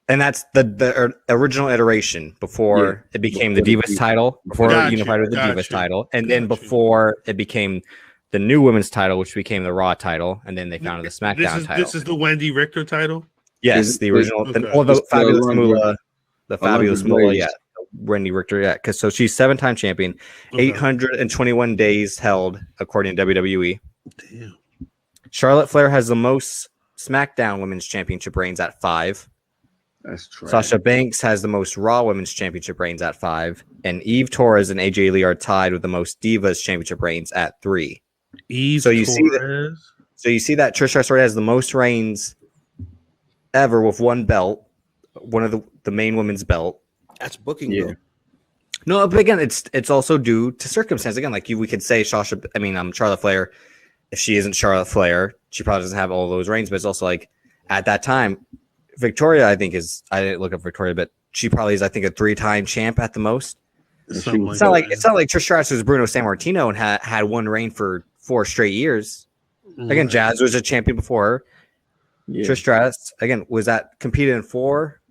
And that's the original iteration before it became the Divas title, before it unified with the Divas title, and then before it became the new women's title, which became the Raw title, and then they founded the SmackDown title. This is the Wendy Richter title? Yes, the original. The Fabulous Moolah. The Fabulous Moolah, yeah. Wendy Richter, yeah. So she's 7-time champion, 821 days held, according to WWE. Damn. Charlotte Flair has the most SmackDown Women's Championship reigns at 5. That's true. Sasha Banks has the most Raw Women's Championship reigns at 5, and Eve Torres and AJ Lee are tied with the most Divas Championship reigns at 3. So you see that Trish Stratus has the most reigns ever with one belt, one of the main women's belt. That's booking. Yeah. No, but again, it's also due to circumstance. Again, like we could say Charlotte Flair. If she isn't Charlotte Flair, she probably doesn't have all those reigns. But it's also like at that time, Victoria, I didn't look up Victoria, but she probably is, I think, a 3-time champ at the most. It's not like Trish Stratus was Bruno Sammartino and had one reign for 4 straight years. Again, Jazz was a champion before her. Yeah. Trish Stratus, again, competed in 4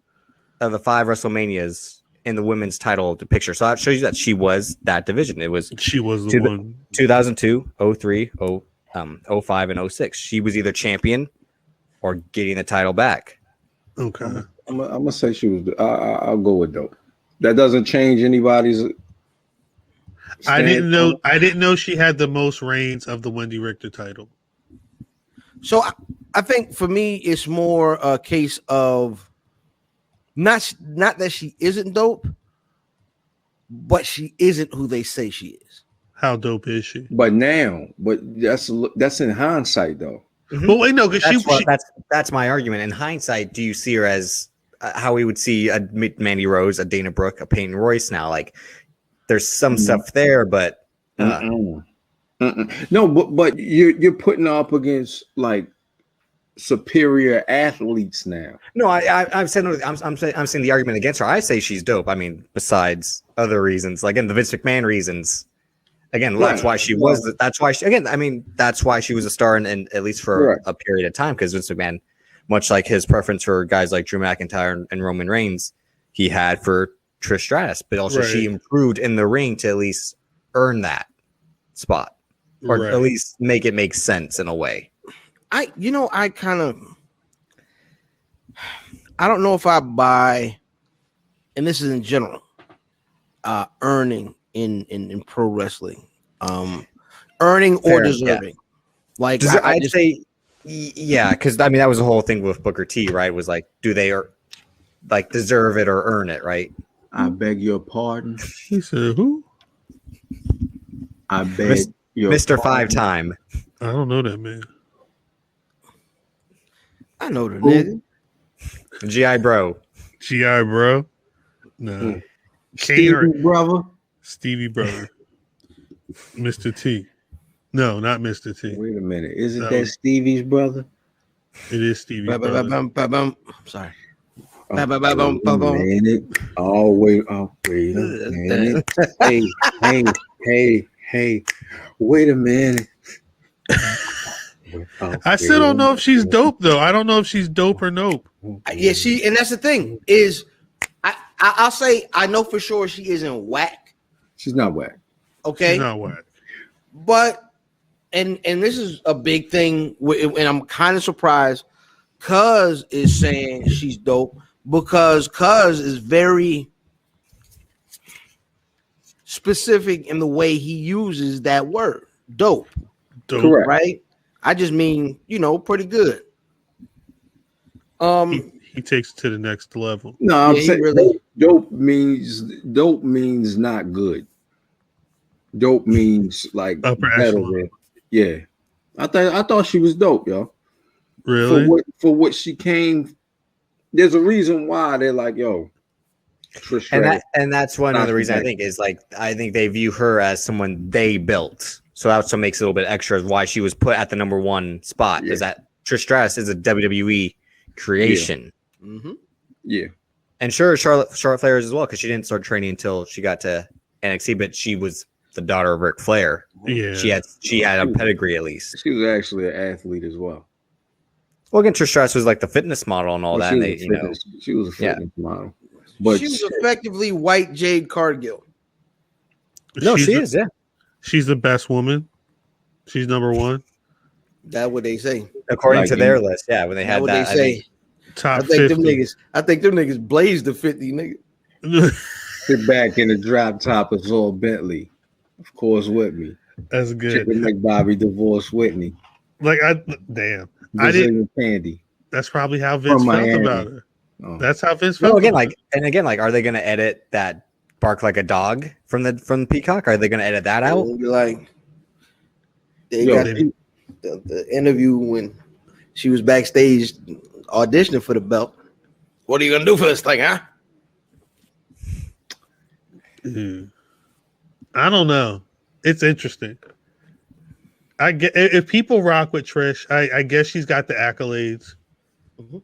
of the 5 WrestleManias in the women's title picture. So that shows you that she was that division. She was the one. 2002, 03, 05, and 06. She was either champion or getting the title back. Okay. I'm gonna say she was. I'll go with dope. That doesn't change anybody's. I didn't know she had the most reigns of the Wendy Richter title. So I think for me, it's more a case of not that she isn't dope, but she isn't who they say she is. How dope is she? But that's in hindsight, though. Mm-hmm. Well, wait, no, because that's my argument. In hindsight, do you see her as how we would see a Mandy Rose, a Dana Brooke, a Peyton Royce now? Like, there's some stuff there, but no, but you're putting up against like superior athletes now. No, I've said no. I'm saying the argument against her. I say she's dope. I mean, besides other reasons, like again, the Vince McMahon reasons. Again, that's why she was. That's why that's why she was a star, and at least for a period of time, because Vince McMahon, much like his preference for guys like Drew McIntyre and Roman Reigns, he had for Trish Stratus, but also she improved in the ring to at least earn that spot, or at least make it make sense in a way. I don't know if I buy, and this is in general, earning in pro wrestling, earning or deserving. Yeah. Like I'd say, yeah, because I mean that was the whole thing with Booker T, right? Was like, do they like deserve it or earn it, right? I beg your pardon. He said, "Who?" I beg your Mr. pardon. 5-time. I don't know that man. I know the nigga. GI Bro. GI Bro. No. Stevie brother. Stevie brother. Mr. T. No, not Mr. T. Wait a minute. Isn't that Stevie's brother? It is Stevie's brother. Sorry. Wait a minute. Oh, wait a minute. Hey. Wait a minute. I still don't know if she's dope, though. I don't know if she's dope or nope. Yeah, and that's the thing is, I'll say I know for sure she isn't whack. She's not whack. Okay, she's not whack. But and this is a big thing, and I'm kind of surprised. Cuz is saying she's dope because Cuz is very specific in the way he uses that word, dope. Correct. Right? I just mean, pretty good. He takes it to the next level. No, I'm saying dope means not good. Dope means like upper better. Yeah. I thought she was dope, yo. Really? For what she came, there's a reason why they're like, yo, Trish. And that's one of the reasons I think is like I think they view her as someone they built. So that also makes it a little bit extra why she was put at the number 1 spot. Is that Trish Stratus is a WWE creation. Yeah. Mm-hmm. Yeah. And sure, Charlotte Flair is as well, because she didn't start training until she got to NXT, but she was the daughter of Ric Flair. Yeah. She had a pedigree at least. She was actually an athlete as well. Well, again, Trish Stratus was like the fitness model and all that. She was a fitness model. But she was effectively white Jade Cargill. No, she is, yeah. She's the best woman. She's number 1. That's what they say. According to their list, yeah. When they had that, they say. Top I think 50. I think them niggas blazed the 50 nigga. Sit back in the drop top of Zor Bentley. Of course, with me. That's good. Chicken McBobby divorced Whitney. Like I didn't Candy. That's probably how Vince felt about her. Oh. That's how Vince No, felt. again, are they going to edit that bark like a dog from the Peacock? Are they going to edit that out? Like they Yo, got the interview when she was backstage auditioning for the belt. What are you gonna do for this thing, huh? I don't know. It's interesting. I get if people rock with Trish, I guess she's got the accolades. Mm-hmm.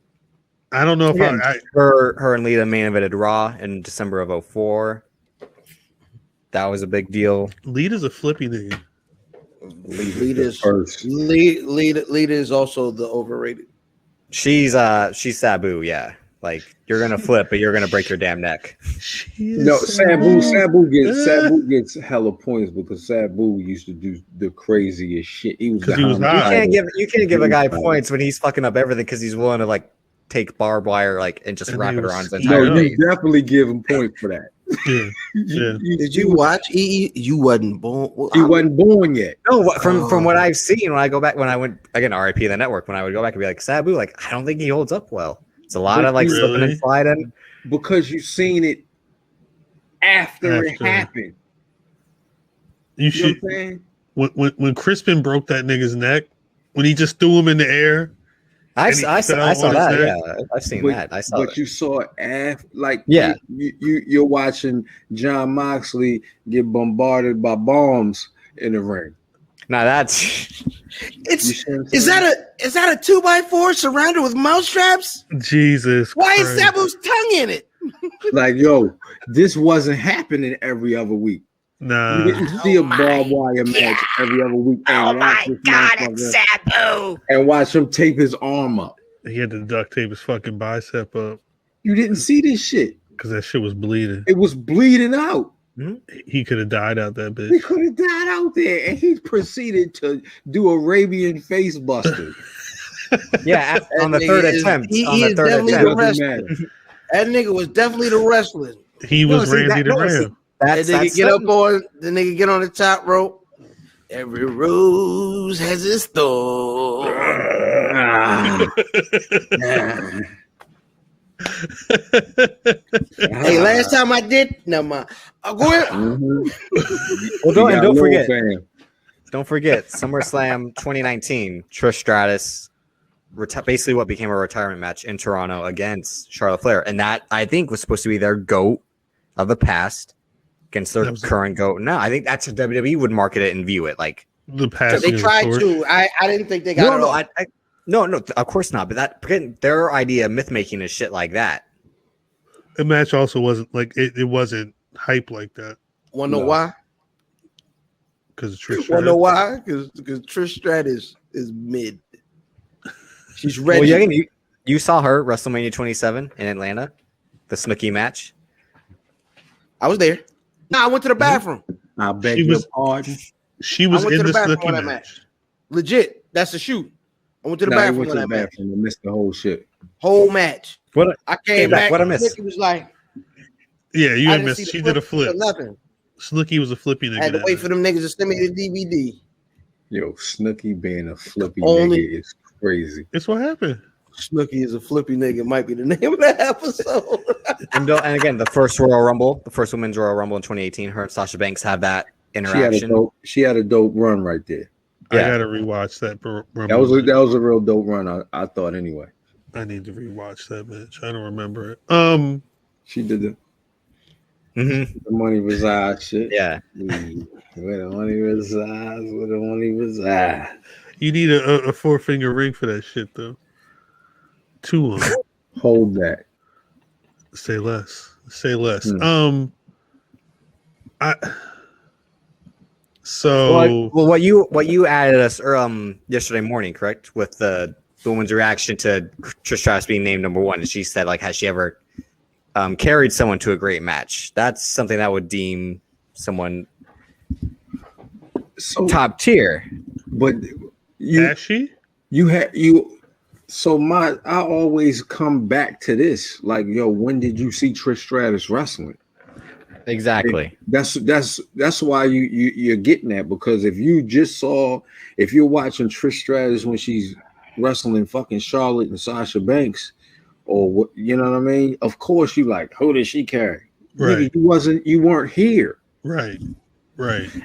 I don't know if her and Lita main evented Raw in December of 2004. That was a big deal. Lita's a flippy nigga. Lita is also the overrated. She's Sabu, yeah. Like you're gonna flip, but you're gonna break your damn neck. No, Sabu gets hella points because Sabu used to do the craziest shit. He was hot. You can't give a guy points when he's fucking up everything because he's willing to like take barbed wire and just wrap it around his entire face. You definitely give him points for that. Yeah. Did you watch EE? You wasn't born. He wasn't born yet. No, from what I've seen when I went again, RIP the network, when I would go back and be like, Sabu, like I don't think he holds up well. It's a lot of like slipping and sliding. Because you've seen it after it happened. You should when Crispin broke that nigga's neck, when he just threw him in the air. I saw that. Yeah, I've seen that. I saw. But you saw it after, like, yeah. You're watching John Moxley get bombarded by bombs in the ring. Now that's is that a 2x4 surrounded with mouse traps? Jesus. Why Christ. is Sabu's tongue in it? Like, yo, this wasn't happening every other week. Nah. You didn't see a barbed wire match every other week. Oh my God, it's Sabu! And watch him tape his arm up. He had to duct tape his fucking bicep up. You didn't see this shit. Because that shit was bleeding. It was bleeding out. He could have died out that bitch. He could have died out there. And he proceeded to do Arabian face buster. Yeah, on the third attempt. That nigga was definitely the wrestler. He was Randy the Ram. That nigga get up on the nigga get on the top rope. Every rose has its thorn. Hey, last time I did, no mind. I'll go ahead. Well, don't forget. Don't forget, SummerSlam 2019, Trish Stratus, basically what became a retirement match in Toronto against Charlotte Flair, and that I think was supposed to be their GOAT of the past against their current GOAT. No, I think that's how WWE would market it and view it like the past. They tried to. I didn't think they got it. No, of course not. But their idea of myth making is shit like that. The match also wasn't like it wasn't hype like that. Wanna know why? Because Trish. Wanna know why? Because Trish Stratus is mid. She's ready. Well, you saw her WrestleMania 27 in Atlanta, the Snooki match. I was there. No, I went to the bathroom. I beg your pardon. She was in the Snooki match. Legit. That's a shoot. I went to the bathroom for that match. I missed the whole shit. Whole match. I came back. What I missed? Snooki was like, yeah, you had missed. She did a flip. Nothing. Snooki was a flippy nigga. I had to wait for them niggas to send me the DVD. Yo, Snooki being a flippy nigga is crazy. It's what happened. Snooki is a flippy nigga might be the name of the episode. and again, the first Royal Rumble, the first Women's Royal Rumble in 2018, her and Sasha Banks have that interaction. She had a dope run right there. Yeah. I gotta rewatch that. That was a real dope run. I thought anyway. I need to rewatch that match. I don't remember it. She did the money resides shit. Yeah. Where the money resides. You need a 4-finger ring for that shit though. 2 of them. Hold that. Say less. So what you added us yesterday morning, correct? With the woman's reaction to Trish Stratus being named number 1, and she said like, has she ever carried someone to a great match? That's something that would deem someone top tier. But I always come back to this. Like, yo, when did you see Trish Stratus wrestling? Exactly. That's why you're getting that, because if you're watching Trish Stratus when she's wrestling fucking Charlotte and Sasha Banks, or what, you know what I mean? Of course, you like, who did she carry? Right. Nigga, you weren't here. Right.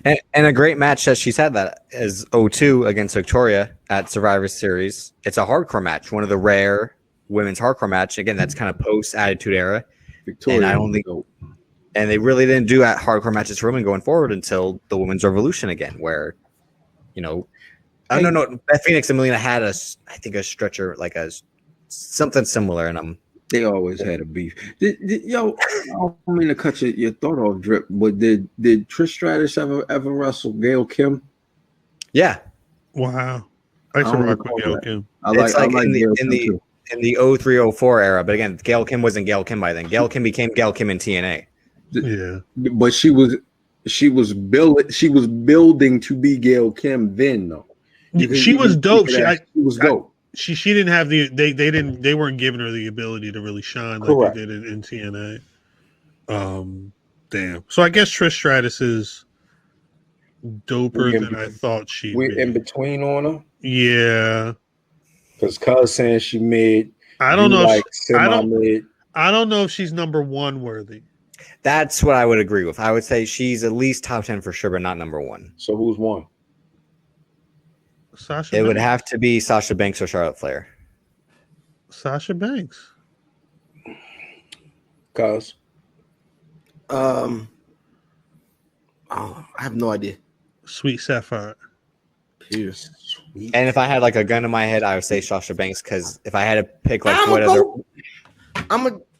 And a great match that she's had that is 02 against Victoria at Survivor Series. It's a hardcore match, one of the rare women's hardcore match. Again, that's kind of post Attitude Era. Victoria, and I don't think, and they really didn't do hardcore matches for women going forward until the Women's Revolution again, where, you know, I don't know. Beth Phoenix and Melina had a stretcher, like something similar, and they always had a beef. Yo, I don't mean to cut your thought off, Drip, but did Trish Stratus ever wrestle Gail Kim? Yeah. Wow. I used to rock with Gail Kim. I like in the 03-04 era, but again, Gail Kim wasn't Gail Kim by then. Gail Kim became Gail Kim in TNA. Yeah, but she was building to be Gail Kim then, though. She was dope. She was dope. She didn't have they weren't giving her the ability to really shine like they did in TNA. Damn. So I guess Trish Stratus is doper than I thought she'd be. We're in between on her. Yeah. Because Cuz saying she mid. I don't know. Like semi-mid. I don't know if she's number one worthy. That's what I would agree with. I would say she's at least top 10 for sure, but not number one. So who's one? Sasha It Banks. would have to be Sasha Banks or Charlotte Flair. Sasha Banks. Cuz. I have no idea. Sweet Sapphire. Cheers. And if I had like a gun in my head, I would say Sasha Banks, because if I had to pick like all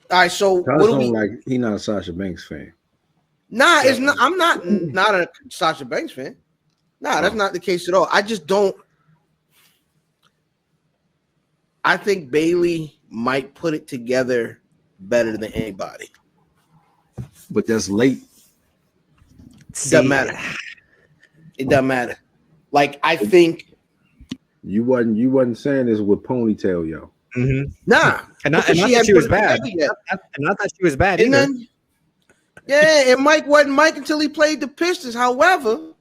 right, so what do we like? He's not a Sasha Banks fan. Nah, it's not. I'm not a Sasha Banks fan. Nah, that's not the case at all. I just don't. I think Bayley might put it together better than anybody. But that's late. It doesn't matter. It doesn't matter. Like, I think you wasn't saying this with ponytail, yo. Mm-hmm. Nah, and not that she was bad. Not that she was bad either. Then, yeah, and Mike wasn't Mike until he played the Pistons. However,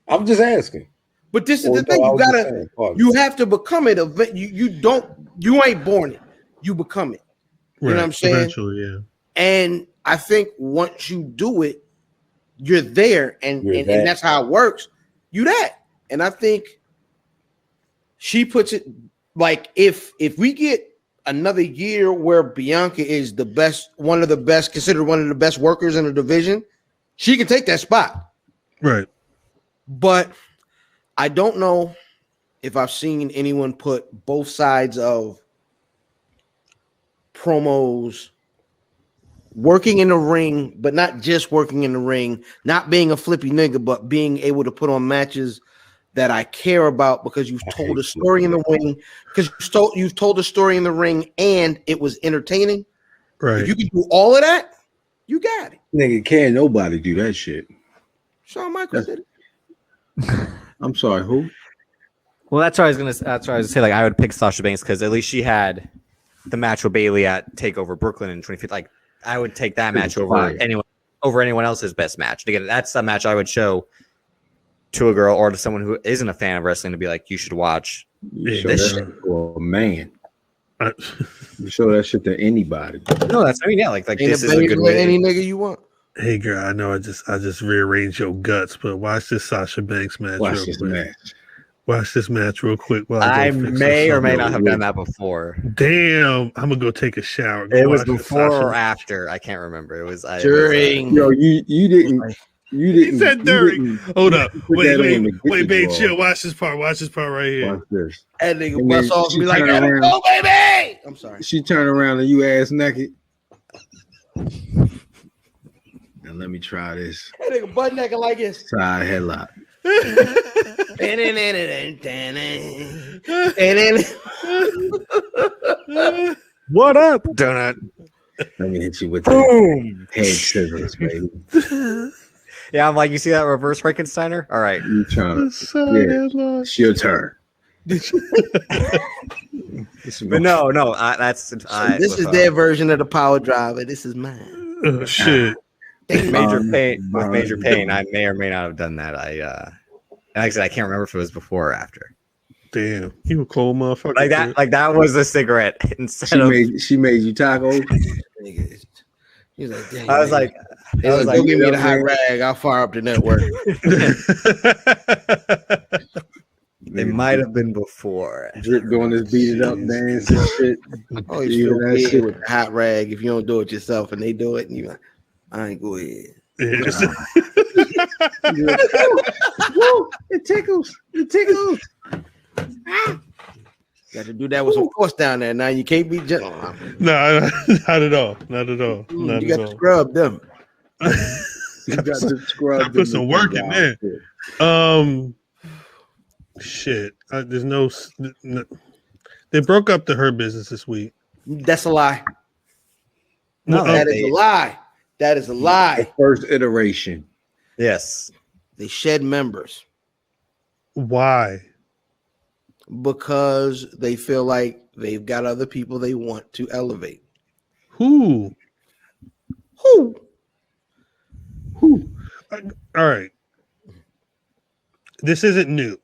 I'm just asking. But this is the thing: you have to become it. You ain't born it. You become it. You know what I'm saying? Eventually, yeah. And I think once you do it, you're there, and that's how it works. You that, and I think she puts it like if we get another year where Bianca is the best, considered one of the best workers in the division, she can take that spot. Right. But I don't know if I've seen anyone put both sides of promos, working in the ring, but not just working in the ring, not being a flippy nigga, but being able to put on matches that I care about because you've told a story in the ring, because you've told a story in the ring and it was entertaining. Right. If you can do all of that, you got it. Nigga, can't nobody do that shit. Shawn Michaels did it. I'm sorry, who? Well, that's what I was gonna say. Like, I would pick Sasha Banks because at least she had the match with Bayley at TakeOver Brooklyn in 2015. Like, I would take that match over anyone else's best match. Again, that's a match I would show to a girl or to someone who isn't a fan of wrestling to be like, you should watch this shit. To a man. You show that shit to anybody. No, like this is a good way. Any nigga you want. Hey girl, I know I just rearranged your guts, but watch this Sasha Banks match. Watch this match real quick. While I may or may not have done that before. Damn, I'm gonna go take a shower. It was before or after. I can't remember. It was during. Yo, you didn't. He said during. Hold up. Wait, babe, chill. Watch this part right here. Watch this. That nigga bust off and be like, "Go, baby!" I'm sorry. She turned around and you ass naked. Now let me try this. That nigga butt naked like this. Side headlock. What up, donut? Let me hit you with the head scissors, baby. Yeah, I'm like, you see that reverse Frankensteiner? All right. You trying to, it's your turn. But no, that's this is their version of the power driver. This is mine. Oh, shit. Major pain. I may or may not have done that. Like I said, I can't remember if it was before or after. Damn, you a cold motherfucker. Like that. Dude. Like that was a cigarette instead She made you tacos. He's like, dang, I was man. like, Go give me the hot man. rag. I'll fire up the network. it might have been before. Drip doing this beat it up dance and shit. Oh, you You feel hear that weird shit? with the hot rag if you don't do it yourself and they do it, and you like, I ain't go ahead. Yes. Woo, it tickles. It tickles. Got to do that with some force down there. Now you can't be gentle. No, not at all. Not at all. Not You at got to all. scrub them. You got to scrub. Put some work in there. Shit. There's no. They broke up the Hurt Business this week. That's a lie. No, That is a lie. That is a lie. The first iteration. Yes. They shed members Why? because they feel like they've got other people they want to elevate. Who? Who? All right. This isn't new.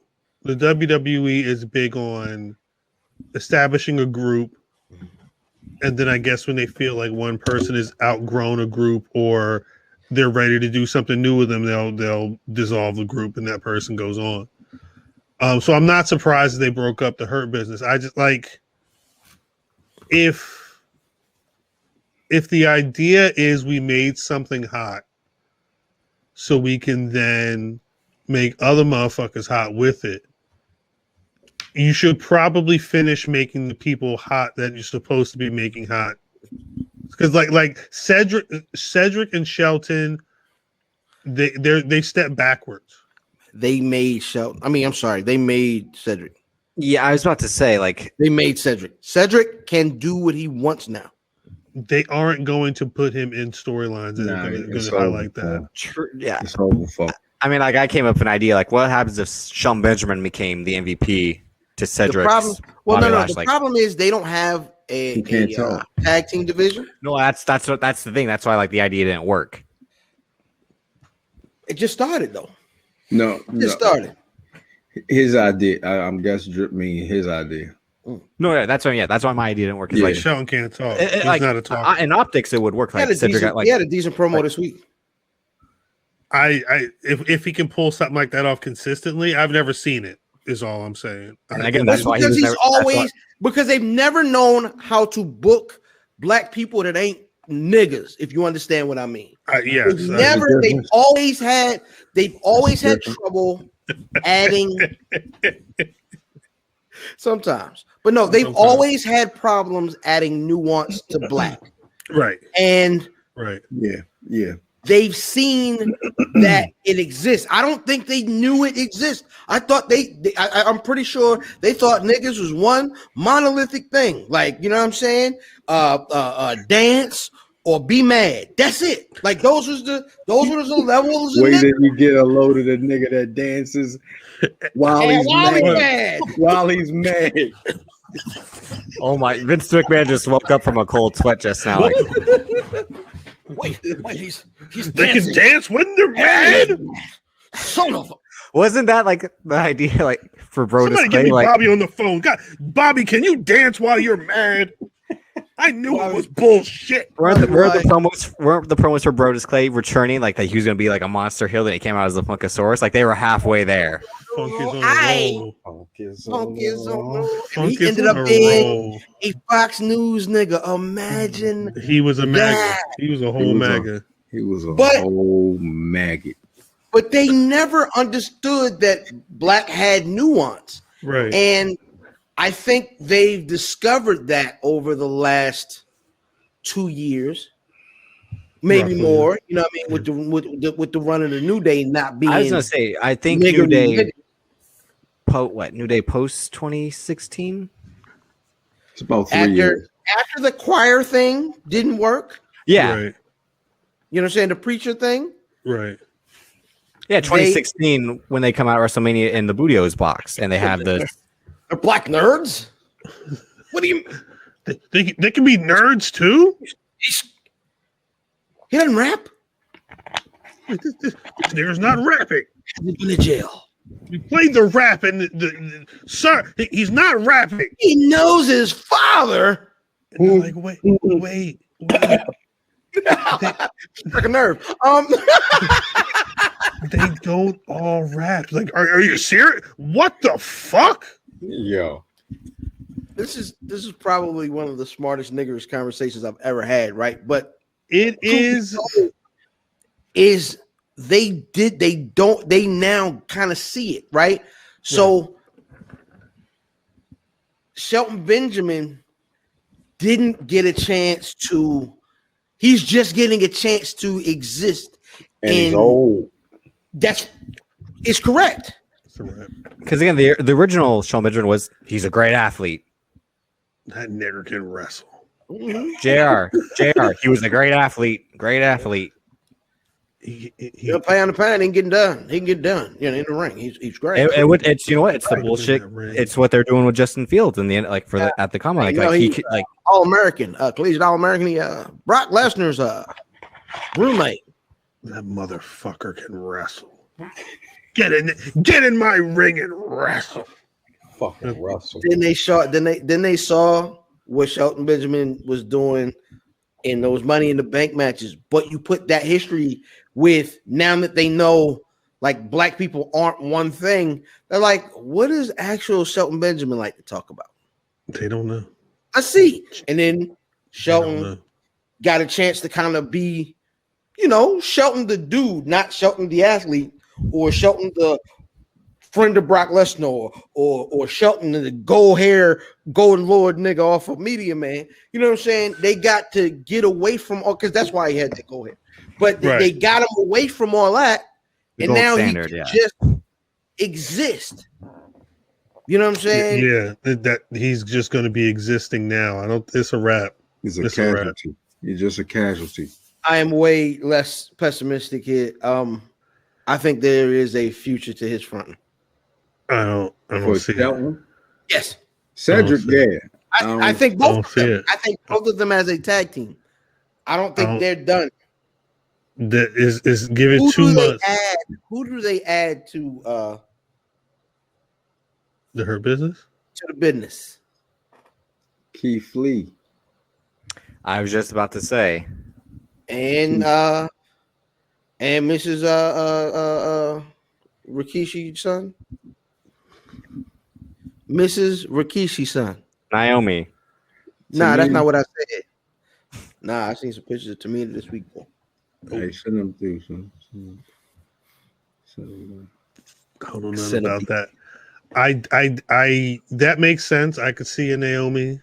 The WWE is big on establishing a group, and then I guess when they feel like one person is outgrown a group or they're ready to do something new with them, they'll dissolve the group and that person goes on. So I'm not surprised that they broke up the Hurt Business. I just like if the idea is we made something hot so we can then make other motherfuckers hot with it, you should probably finish making the people hot that you're supposed to be making hot. Because like Cedric and Shelton, they step backwards. They made Shelton. I mean, I'm sorry. They made Cedric. Yeah, I was about to say, like, They made Cedric. Cedric can do what he wants now. They aren't going to put him in storylines that are going to highlight that. yeah. It's over, folks. I mean, like, I came up with an idea, like, what happens if Sean Benjamin became the MVP to Cedric? The problem is they don't have a tag team division. No, that's the thing. That's why, like, the idea didn't work. It just started though. No, It just started. His idea. I'm guessing Drip mean his idea. No, yeah, that's why my idea didn't work. Yeah, Like, Shelton can't talk. He's He's not a talker. in optics, it would work. Like Cedric got, like, he had a decent promo this week. If he can pull something like that off consistently, I've never seen it. Is all I'm saying. And again, that's why because they've never known how to book black people that ain't niggas. If you understand what I mean. Yes. They've always had trouble adding. Sometimes, but no, they've always had problems adding nuance to black. Right. And right. Yeah. They've seen that it exists. I don't think they knew it exists. I thought I'm pretty sure they thought niggas was one monolithic thing. Like, you know what I'm saying? Dance or be mad. That's it. Like those were the levels. Wait till you get a load of the nigga that dances while he's mad. While he's mad. Oh my! Vince McMahon just woke up from a cold sweat just now. Like, wait, he's they can dance when they're mad. Son of a. Wasn't that like the idea, like for Brodus Somebody Clay? Give me Like, Bobby on the phone. God, Bobby, can you dance while you're mad? I knew it was bullshit. weren't the promos for Brodus Clay returning like that he was gonna be like a monster heel that he came out as the Funkasaurus? Like they were halfway there. Funk is on a roll. He ended up being a Fox News nigga. Imagine he was a maggot. He was a whole maggot. He was a whole maggot. But they never understood that black had nuance. Right. And I think they've discovered that over the last 2 years, maybe more. You know what I mean? With the run of the New Day not being. I was gonna say, I think New Day. New Day post 2016? It's about 3 years. After the choir thing didn't work. Yeah. Right. You know what I'm saying? The preacher thing. Right. Yeah, 2016 when they come out of WrestleMania in the Budios box and they have the They're black nerds. What do you? They can be nerds too. He doesn't rap. This nigga's not rapping. He's been to jail. We played the rap, and sir, he's not rapping. He knows his father. And they're like, wait. Struck a nerve. They don't all rap. Like, are you serious? What the fuck? Yo. This is probably one of the smartest niggers conversations I've ever had, right? But it is they now kind of see it, right? So Shelton Benjamin didn't get a chance to, he's just getting a chance to exist. And he's old. It's correct. Because again, the original Shelton Benjamin he's a great athlete. That nigger can wrestle. JR, he was a great athlete. He'll pay on the pound. He can get done. In the ring. He's great. It's it's the bullshit. It's what they're doing with Justin Fields in the end, like at the combine. He's All American, collegiate All American. Brock Lesnar's roommate. That motherfucker can wrestle. Get in my ring and wrestle. Fucking wrestle. Then they saw what Shelton Benjamin was doing in those Money in the Bank matches. But you put that history with, now that they know like black people aren't one thing, they're like, what is actual Shelton Benjamin like to talk about? They don't know. I see. And then Shelton got a chance to kind of be, Shelton the dude, not Shelton the athlete, or Shelton the friend of Brock Lesnar, or Shelton the golden lord nigga off of Media Man. You know what I'm saying? They got to get away from all, because that's why he had to go ahead. But they got him away from all that, and now he can just exist. You know what I'm saying? Yeah, that he's just going to be existing now. It's a wrap. He's a casualty. He's just a casualty. I am way less pessimistic here. I think there is a future to his front. I don't see it. Yes. Cedric, I think both of them. I think both of them as a tag team. I don't think they're done. That is give it 2 months. Who do they add to the Hurt Business? To the business. Keith Lee. I was just about to say. And Mrs. Rikishi's son. Mrs. Rikishi's son. Naomi. Nah, that's not what I said. Nah, I seen some pictures of Tamina this week. Hey, send them through, son. I don't know about that. I that makes sense. I could see a Naomi.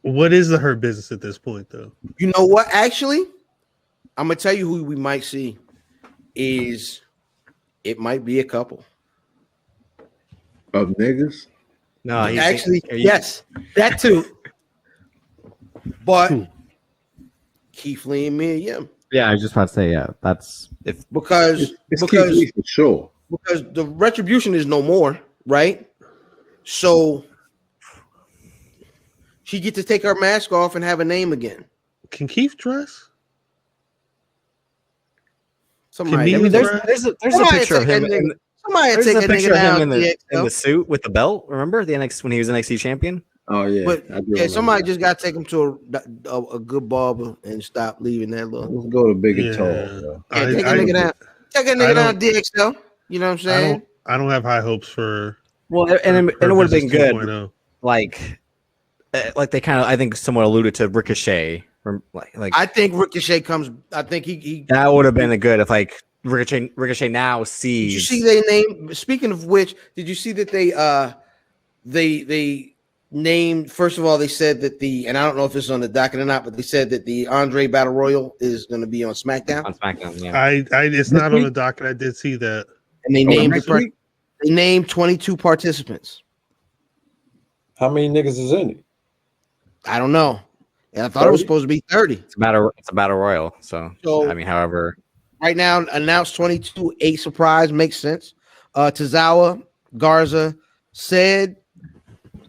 What is the Hurt Business at this point, though? You know what? Actually, I'm gonna tell you who we might see. It might be a couple of niggas. No, actually, yes, that too. But Keith Lee and Mia Yim. Yeah, I was just about to say, that's because Keith Lee for sure. Because the Retribution is no more, right? So she get to take her mask off and have a name again. Can Keith dress? Somebody, there's a picture of him. Somebody take a picture of him in the suit with the belt. Remember the NXT when he was NXT champion? Oh yeah, but somebody just got to take him to a good barber and stop leaving that little. Let's go to Big and Tall. Take a nigga down. Take a nigga down DXL. You know what I'm saying? I don't have high hopes for. Well, and it would have been good. Like they kind of, I think, somewhat alluded to Ricochet. Like I think Ricochet comes. I think he that would have been a good if like Ricochet now sees. Did you see their name? Speaking of which, did you see that they named, first of all, they said that and I don't know if it's on the docket or not, but they said that the Andre Battle Royal is going to be on SmackDown. On SmackDown, yeah. It's not on the docket. I did see that. And they named 22 participants. How many niggas is in it? I don't know. I thought 30? It was supposed to be 30. It's a battle royal. So I mean, however, right now announced 22. 8 surprise makes sense. Tozawa, Garza, Ced,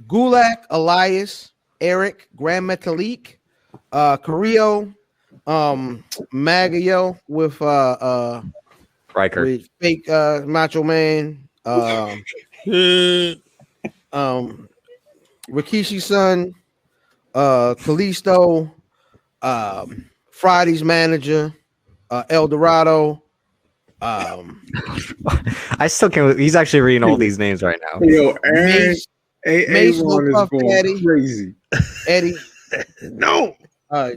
Gulak, Elias, Eric, Grand Metalik, Carrillo, Magayo with Riker. with fake Macho Man, Rikishi's son, Kalisto, Friday's manager, El Dorado. I still can't. He's actually reading all these names right now. Yo, Aaron, Mace A1 Puff is going Daddy. crazy. Eddie. No. Yeah. Y'all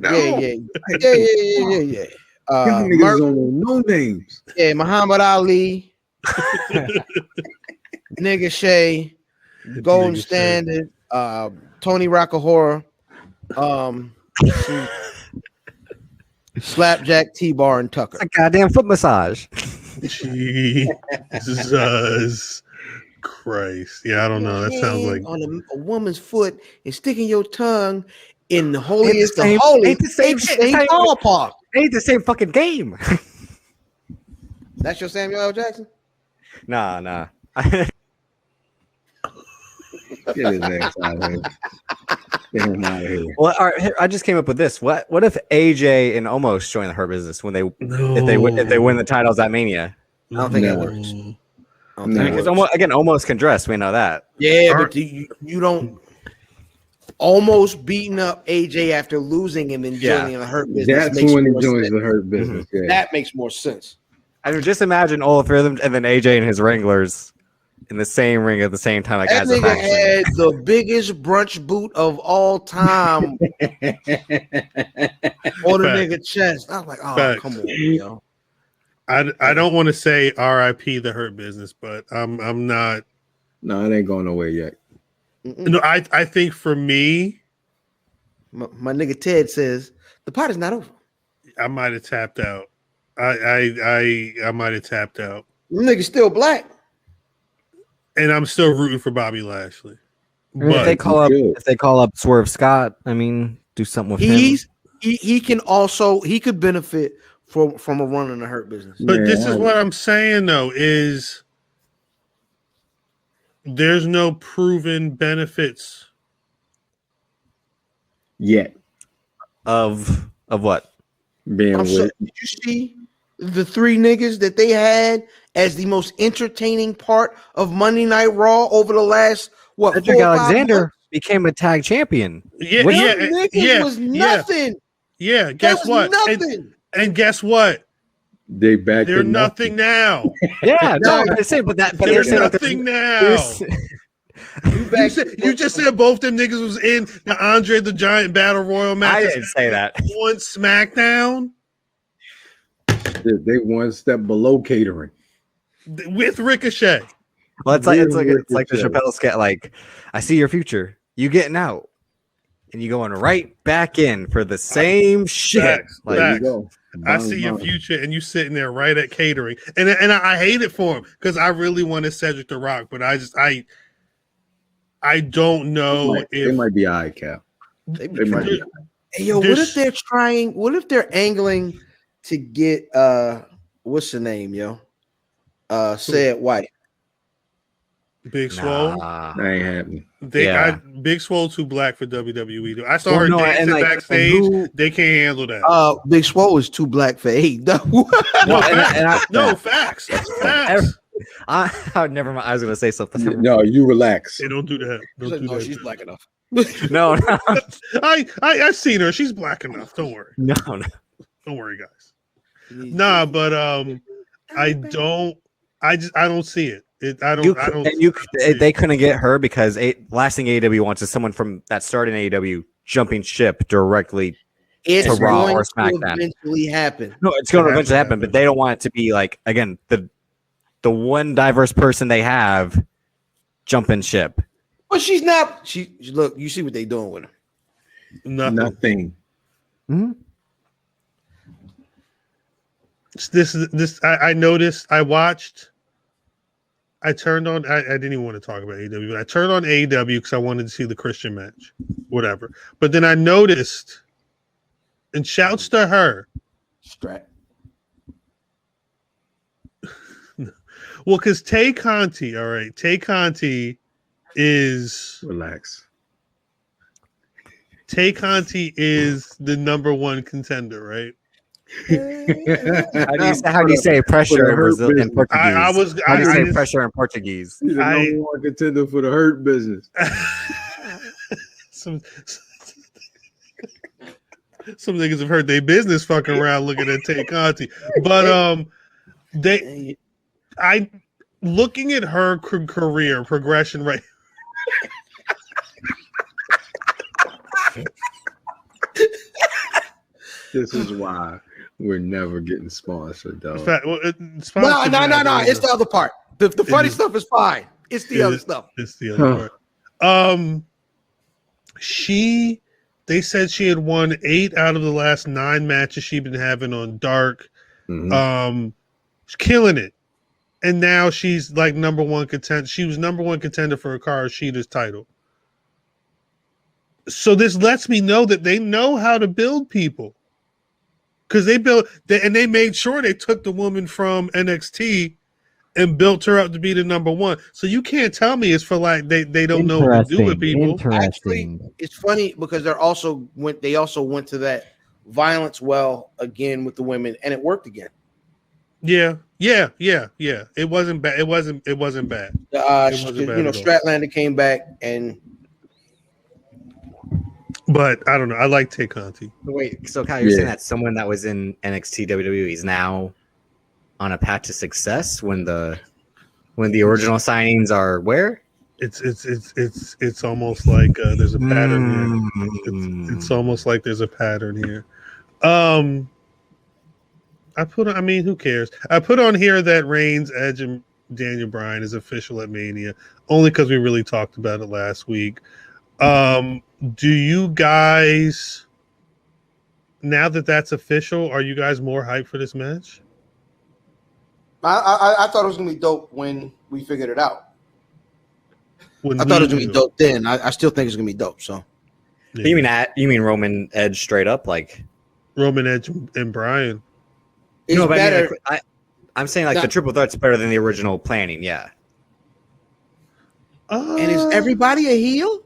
niggas don't know no names. Yeah, Muhammad Ali, Nigga Shay, Golden Nigga Standard, Tony Rockahora, Slapjack, T-Bar, and Tucker. A goddamn foot massage. Jesus Christ. Yeah, I don't know. That sounds like on a woman's foot and sticking your tongue in the holiest of Ain't holy. the same shit. Ain't ballpark. Ain't the same fucking game. That's your Samuel L. Jackson? Nah. Get his ass out of here. Get him out of here. Well, all right, I just came up with this. What if AJ and Omos join the Hurt Business when if they win the titles at Mania? I don't think that No. works. Because Omos can dress. We know that. Yeah, but you don't almost beating up AJ after losing and then joining the Hurt Business. That's when he joins the Hurt Business. Mm-hmm. Yeah. That makes more sense. I mean, just imagine all three of them and then AJ and his Wranglers in the same ring at the same time. Like, That as a nigga faction. had the biggest brunch boot of all time on the nigga chest. I was like, oh, Facts. come on, yo. I don't want to say RIP the Hurt Business, but I'm not. No, it ain't going nowhere yet. No, I think for me, My nigga Ted says the pot is not over. I might have tapped out. I might have tapped out, Them niggas still black. and I'm still rooting for Bobby Lashley. If they call up Swerve Scott, I mean, do something with him. He could benefit from a run in the Hurt Business. But this is what I'm saying though, is there's no proven benefits Yet. Of what? Being Did you see the three niggas that they had as the most entertaining part of Monday Night Raw over the last Cedric 4 or 5 Alexander months? became a tag champion. Yeah, Them yeah, niggas yeah, was nothing. yeah. That Guess was what? Nothing. And guess what? They back They're to nothing now. Yeah, no, I'm saying, but There's nothing now. You just said both them niggas was in the Andre the Giant Battle Royal match. I didn't say that. On SmackDown They one step below catering. with Ricochet. Well, it's like the Chappelle sketch. Like, I see your future. You getting out, and you going right back in for the same shit. Facts, Like, facts. You go. I see your future, and you sitting there right at catering, and I hate it for him because I really wanted Cedric to rock, but I don't know They might be eye cap. They They might be. Hey, yo, what if they're trying? What if they're angling to get what's the name, yo? Said White. Big Swole. That ain't happening. Big Swole too black for WWE. I saw her dancing backstage. They can't handle that. Big Swole is too black for AEW. No, facts. Facts. Never mind. I was gonna say something. No, you relax. Hey, don't do that. Don't do that. She's black enough. No. I've seen her. She's black enough. Don't worry. No. Don't worry, guys. Nah, but I don't see it. They couldn't get her because last thing AEW wants is someone from that started in AEW jumping ship directly It's to Raw going or to SmackDown. eventually happen. No, it's going to eventually happen, but they don't want it to be like, again, the one diverse person they have jumping ship. But she's not. She look. You see what they doing with her? Nothing. Mm-hmm. This. I noticed. I watched. I turned on. I didn't even want to talk about AEW, but I turned on AEW because I wanted to see the Christian match, whatever. But then I noticed, and shouts to her. Strat. Well, because Tay Conti, all right. Tay Conti is relax. Tay Conti is the number one contender, right? How do you say pressure in Brazil in Portuguese? How do you say pressure in Portuguese? He's the number one contender for the Hurt Business. Some niggas have heard their business fucking around looking at Tay Conti, but looking at her career progression right. This is why we're never getting sponsored, though. No. It's the other part. The funny stuff is fine. It's the other stuff. It's the other part. They said she had won 8 out of the last 9 matches she'd been having on Dark. Mm-hmm. She's killing it. And now she's like number one contender. She was number one contender for Hikaru Shida's title. So this lets me know that they know how to build people. Because they made sure they took the woman from NXT and built her up to be the number one. So you can't tell me it's for like they don't know what to do with people. Actually, it's funny because they also went to that violence well again with the women, and it worked again. Yeah. It wasn't bad. It wasn't bad. Stratlander came back but I don't know. I like Tay Conti. Wait, so Kyle, you're saying that someone that was in NXT WWE is now on a path to success when the original signings are where? It's almost like there's a pattern here. It's almost like there's a pattern here. Who cares? I put on here that Reigns, Edge, and Daniel Bryan is official at Mania, only because we really talked about it last week. Do you guys, now that that's official, are you guys more hyped for this match? I thought it was gonna be dope when we figured it out. I thought it was gonna be dope then. I still think it's gonna be dope. So, yeah. You mean Roman Edge straight up, like Roman Edge and Bryan? It's better. I'm saying like the triple threat's better than the original planning. Yeah. And is everybody a heel?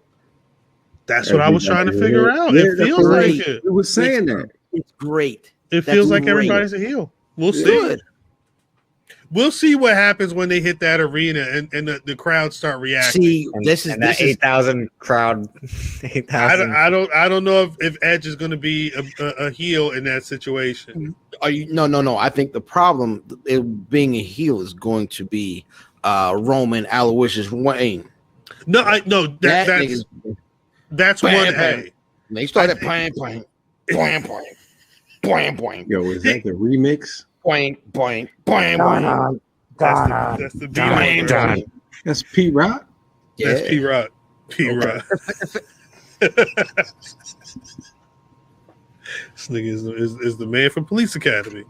That's what I was trying to figure out. It feels like it. It was saying that. It's great. It feels like everybody's a heel. We'll see. Good. We'll see what happens when they hit that arena and the crowd start reacting. See, this is 8,000 crowd. 8,000. I don't know if Edge is going to be a heel in that situation. No. I think the problem being a heel is going to be Roman Aloysius Wayne. That's one A. They started playing. Yo, is that the remix? That's the B. That's Pete Rock? Yeah. That's Pete Rock. Rock. This nigga is the man from Police Academy.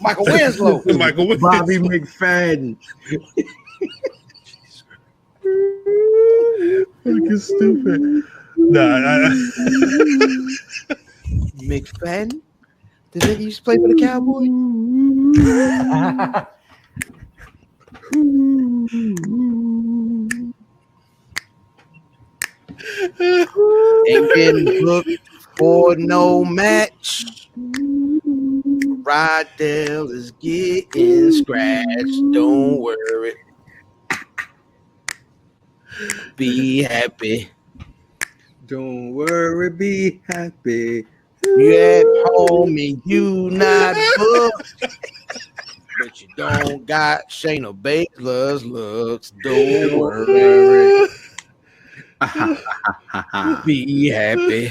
Michael Winslow. Bobby McFadden. Fucking stupid. McFadden? The nigga used to play for the Cowboys? Ain't been booked for no match. Rydell is getting scratched. Don't worry. Be happy. Don't worry, be happy. You at home and you not booked, but you don't got Shayna Baszler's looks. Don't worry. Be happy.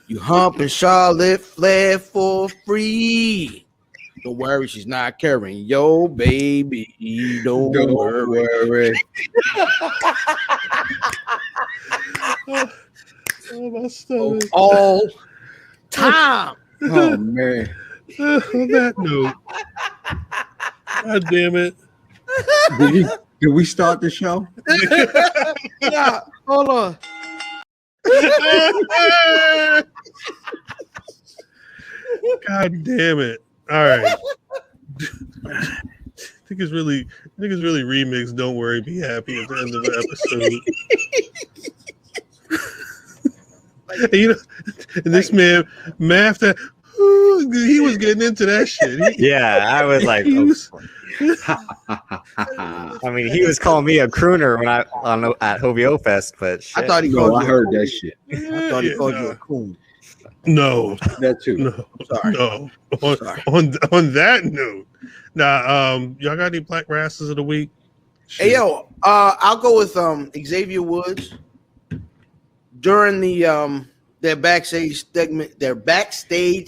You humping Charlotte Flair for free. Don't worry, she's not carrying your baby. Don't worry. My stomach. All time. Oh man. On that note, God damn it. Did we start the show? Yeah, hold on. God damn it. All right. I think it's really remixed Don't Worry, Be Happy at the end of the episode. You know, this man, Math, he was getting into that shit. Yeah, I was like, he was- I mean, he was calling me a crooner when at Hovio Fest, but shit. I thought he No, called I you. heard that shit. I thought he called you a coon. No, That too. no, Sorry. no. Sorry. On that note, now, y'all got any black wrestlers of the week? Hey yo, I'll go with Xavier Woods during the their backstage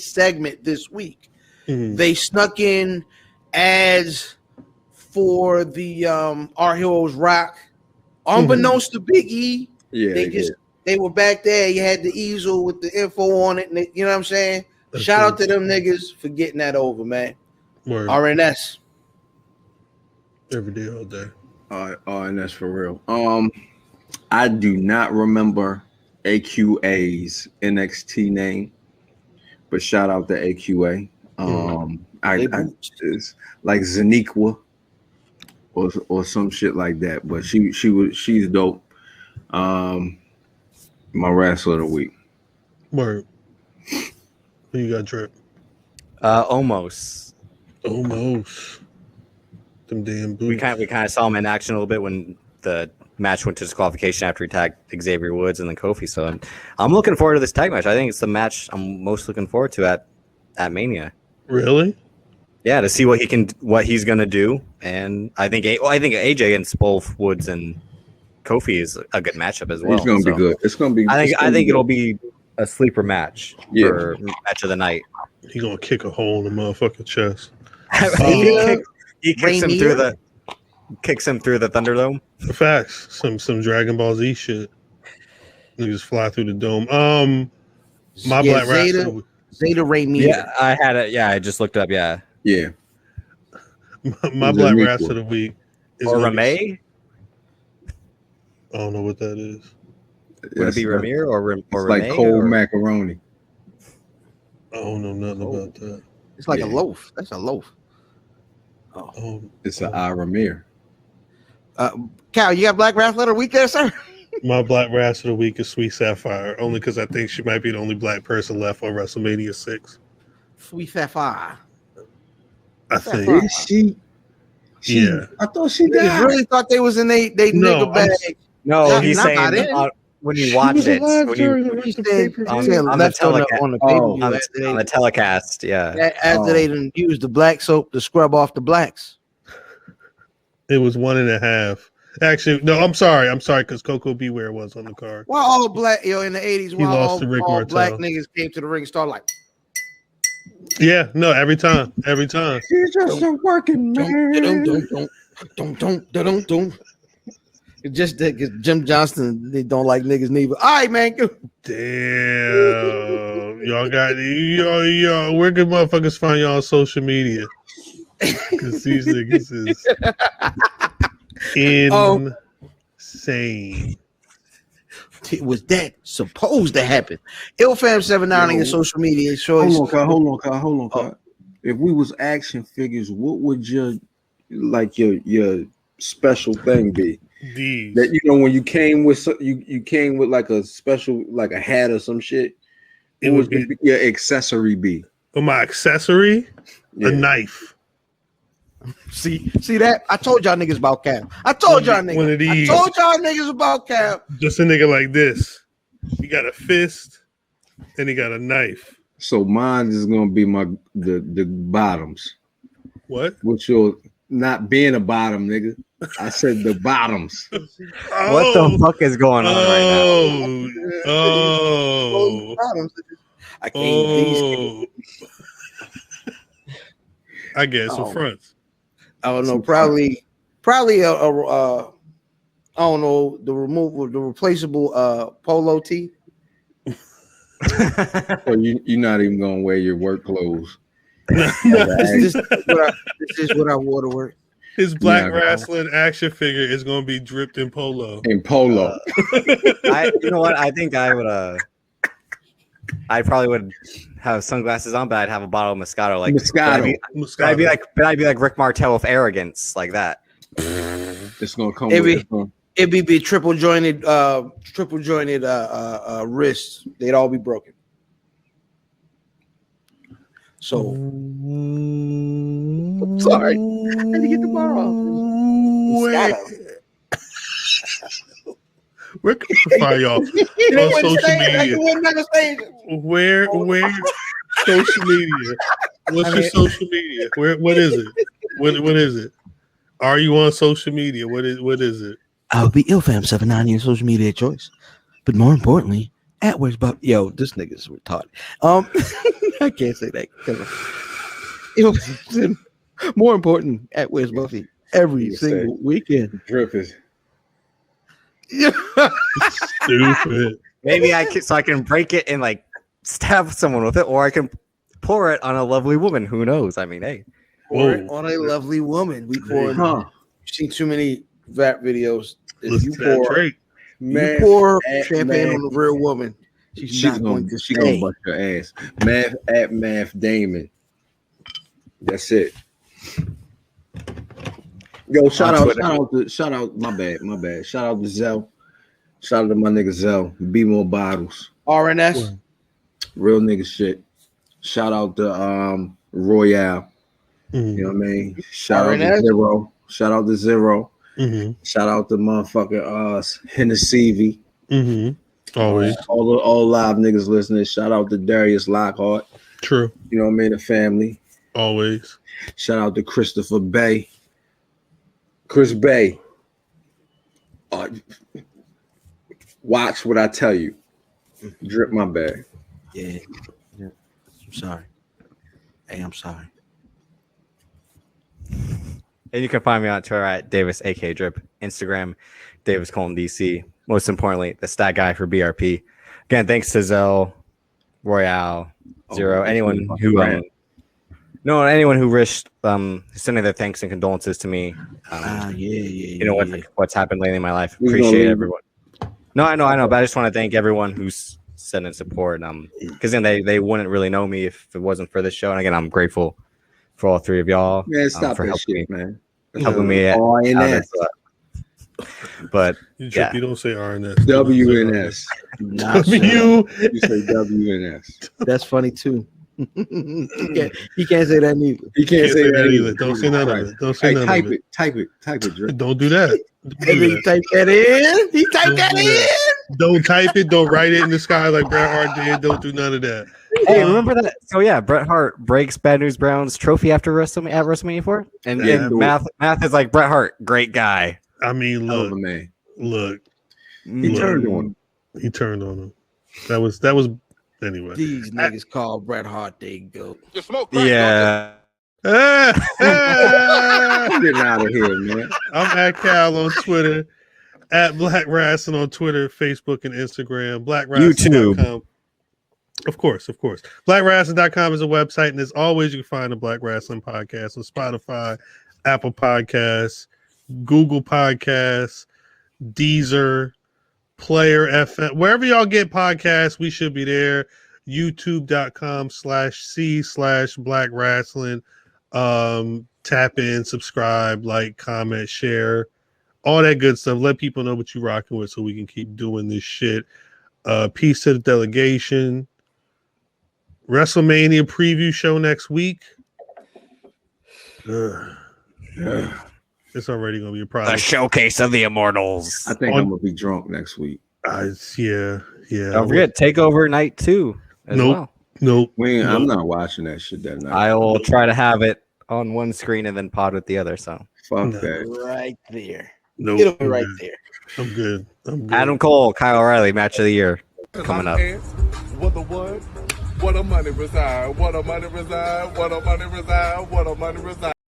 segment this week. Mhm. They snuck in ads for the Our Heroes Rock, unbeknownst to Big E. Yeah, They were back there. You had the easel with the info on it, and you know what I'm saying. Shout out to them niggas for getting that over, man. Word. RNS. Every day, all day. and that's for real. I do not remember AQA's NXT name, but shout out to AQA. It's like Zaniqua or some shit like that. But she's dope. My wrestler of the week. Word. Who you got, Trip? Almost. Almost. Them damn boots. We kind of saw him in action a little bit when the match went to disqualification after he tagged Xavier Woods and then Kofi. So I'm looking forward to this tag match. I think it's the match I'm most looking forward to at Mania. Really? Yeah, to see what he's gonna do, and I think AJ against both Woods and Kofi is a good matchup as well. It's gonna be good. It's gonna be. I think it'll be a sleeper match for match of the night. He gonna kick a hole in the motherfucking chest. He kicks him through the Thunderdome. Facts. Some Dragon Ball Z shit. Niggas fly through the dome. My black wrestler. Zeta Rainier. Yeah, I had it. Yeah, I just looked up. Yeah. Yeah. My black wrestler of the week is or Ramey. I don't know what that is. Would it be Ramir or it's like cold macaroni. I don't know nothing about that. It's like a loaf. That's a loaf. Oh, it's an Ramir. Cal, you got black wrestler of the week there, sir? My black wrestler of the week is Sweet Sapphire, only because I think she might be the only black person left on WrestleMania 6. Sweet Sapphire. I think. Is she? Yeah. I thought she They died. really thought they was in they nigga bag. No, he's not saying when you watch it, on the telecast, yeah. After they done used the black soap to scrub off the blacks. It was 1.5. Actually, no, I'm sorry, because Coco Beware was on the card. While all black, in the 80s, while lost to Rick all Martel. black niggas came to the ring and started like, Yeah, no, every time. She's just a working man. don't. It's just that because Jim Johnston, they don't like niggas neither. All right, man. Damn. Y'all got y'all. Where can motherfuckers find y'all on social media? Because these niggas is insane. Was that supposed to happen? IlFam79 on your social media. Hold on, Kyle. If we was action figures, what would your special thing be? These. That when you came with you came with like a special like a hat or some shit. It would be your accessory be. For my accessory, a knife. See that? I told y'all niggas about Cap. I told y'all niggas about Cap. Just a nigga like this. He got a fist and he got a knife. So mine is gonna be the bottoms. What? Which you're not being a bottom, nigga. I said the bottoms. What the fuck is going on right now? I can't. I guess some fronts. I don't know. Probably I don't know, the replaceable polo tee. So you're not even gonna wear your work clothes. This is what I wore to work. His black wrestling action figure is gonna be dripped in polo. In polo. You know what? I think I would. I probably would have sunglasses on, but I'd have a bottle of Moscato. Like Moscato. I'd be like Rick Martel with arrogance, like that. It's gonna come. It'd It'd be triple jointed wrists. They'd all be broken. So sorry, I had to get the bar off. Where can we find y'all on social media? Where social media? What's your social media? What is it? What is it? Are you on social media? What is it? I'll be IlFam79 your social media choice, but more importantly, at Where's Bob? Yo, this nigga's retarded. I can't say that because more important at Where's Buffy every single weekend. Drip is stupid. Maybe I can break it and like stab someone with it, or I can pour it on a lovely woman. Who knows? I mean, hey, pour it on a lovely woman. We pour. You've seen too many rap videos. If you pour champagne on a real woman, she's gonna bust your ass. Math Damon. That's it. Yo, shout out, my bad. Shout out to Zell. Shout out to my nigga Zell. Be more bottles. RNS. Real nigga shit. Shout out to Royale. You know what I mean? Shout out to Zero. Shout out to Zero. Shout out to motherfucking Hennessy. Always. All live niggas listening. Shout out to Darius Lockhart. True. You know what I mean? The family. Always. Shout out to Christopher Bay. Chris Bay. Watch what I tell you. Drip my bag. Yeah. I'm sorry. Hey, I'm sorry. And you can find me on Twitter at Davis AK Drip, Instagram Davis Colton DC. Most importantly, the stat guy for BRP. Again, thanks to Zell, Royale, Zero, anyone who anyone who wished sending their thanks and condolences to me. You know what's happened lately in my life. Appreciate everyone. No, I know, but I just want to thank everyone who's sending support. Because then they wouldn't really know me if it wasn't for this show. And again, I'm grateful for all three of y'all. Man, stop for that shit, man. Helping me out. But you don't say RNS. WNS. You say WNS. That's funny too. He can't say that neither. He can't say that either. Don't say none of it. Don't say none of it. Type it, Drip. Don't do that. He typed that in. He typed that in. Don't type it. Don't write it in the sky like Bret Hart did. Don't do none of that. Hey, remember that? So yeah, Bret Hart breaks Bad News Brown's trophy after WrestleMania 4, and math is like Bret Hart, great guy. I mean, look, he turned on him. He turned on him. That was anyway. These niggas call Bret Hart they goat. Yeah. Getting out of here, man. I'm at Cal on Twitter, at Black Rasslin on Twitter, Facebook, and Instagram. YouTube. Of course. BlackWrestling.com is a website, and as always, you can find the Black Rasslin podcast on Spotify, Apple Podcasts, Google Podcasts, Deezer, Player FM, wherever y'all get podcasts, we should be there. YouTube.com/C/Black Rasslin. Tap in, subscribe, like, comment, share, all that good stuff. Let people know what you're rocking with so we can keep doing this shit. Peace to the delegation. WrestleMania preview show next week. It's already gonna be a problem. The showcase of the immortals. I think I'm gonna be drunk next week. Yeah. Don't forget Takeover Night 2 as well. Nope. I'm not watching that shit that night. I will try to have it on one screen and then pod with the other. So fuck that. Right there. Nope. It'll be right there. I'm good. Adam Cole, Kyle O'Reilly, match of the year coming up. What the what? What a money reside? What a money reside? What a money reside? What a money reside?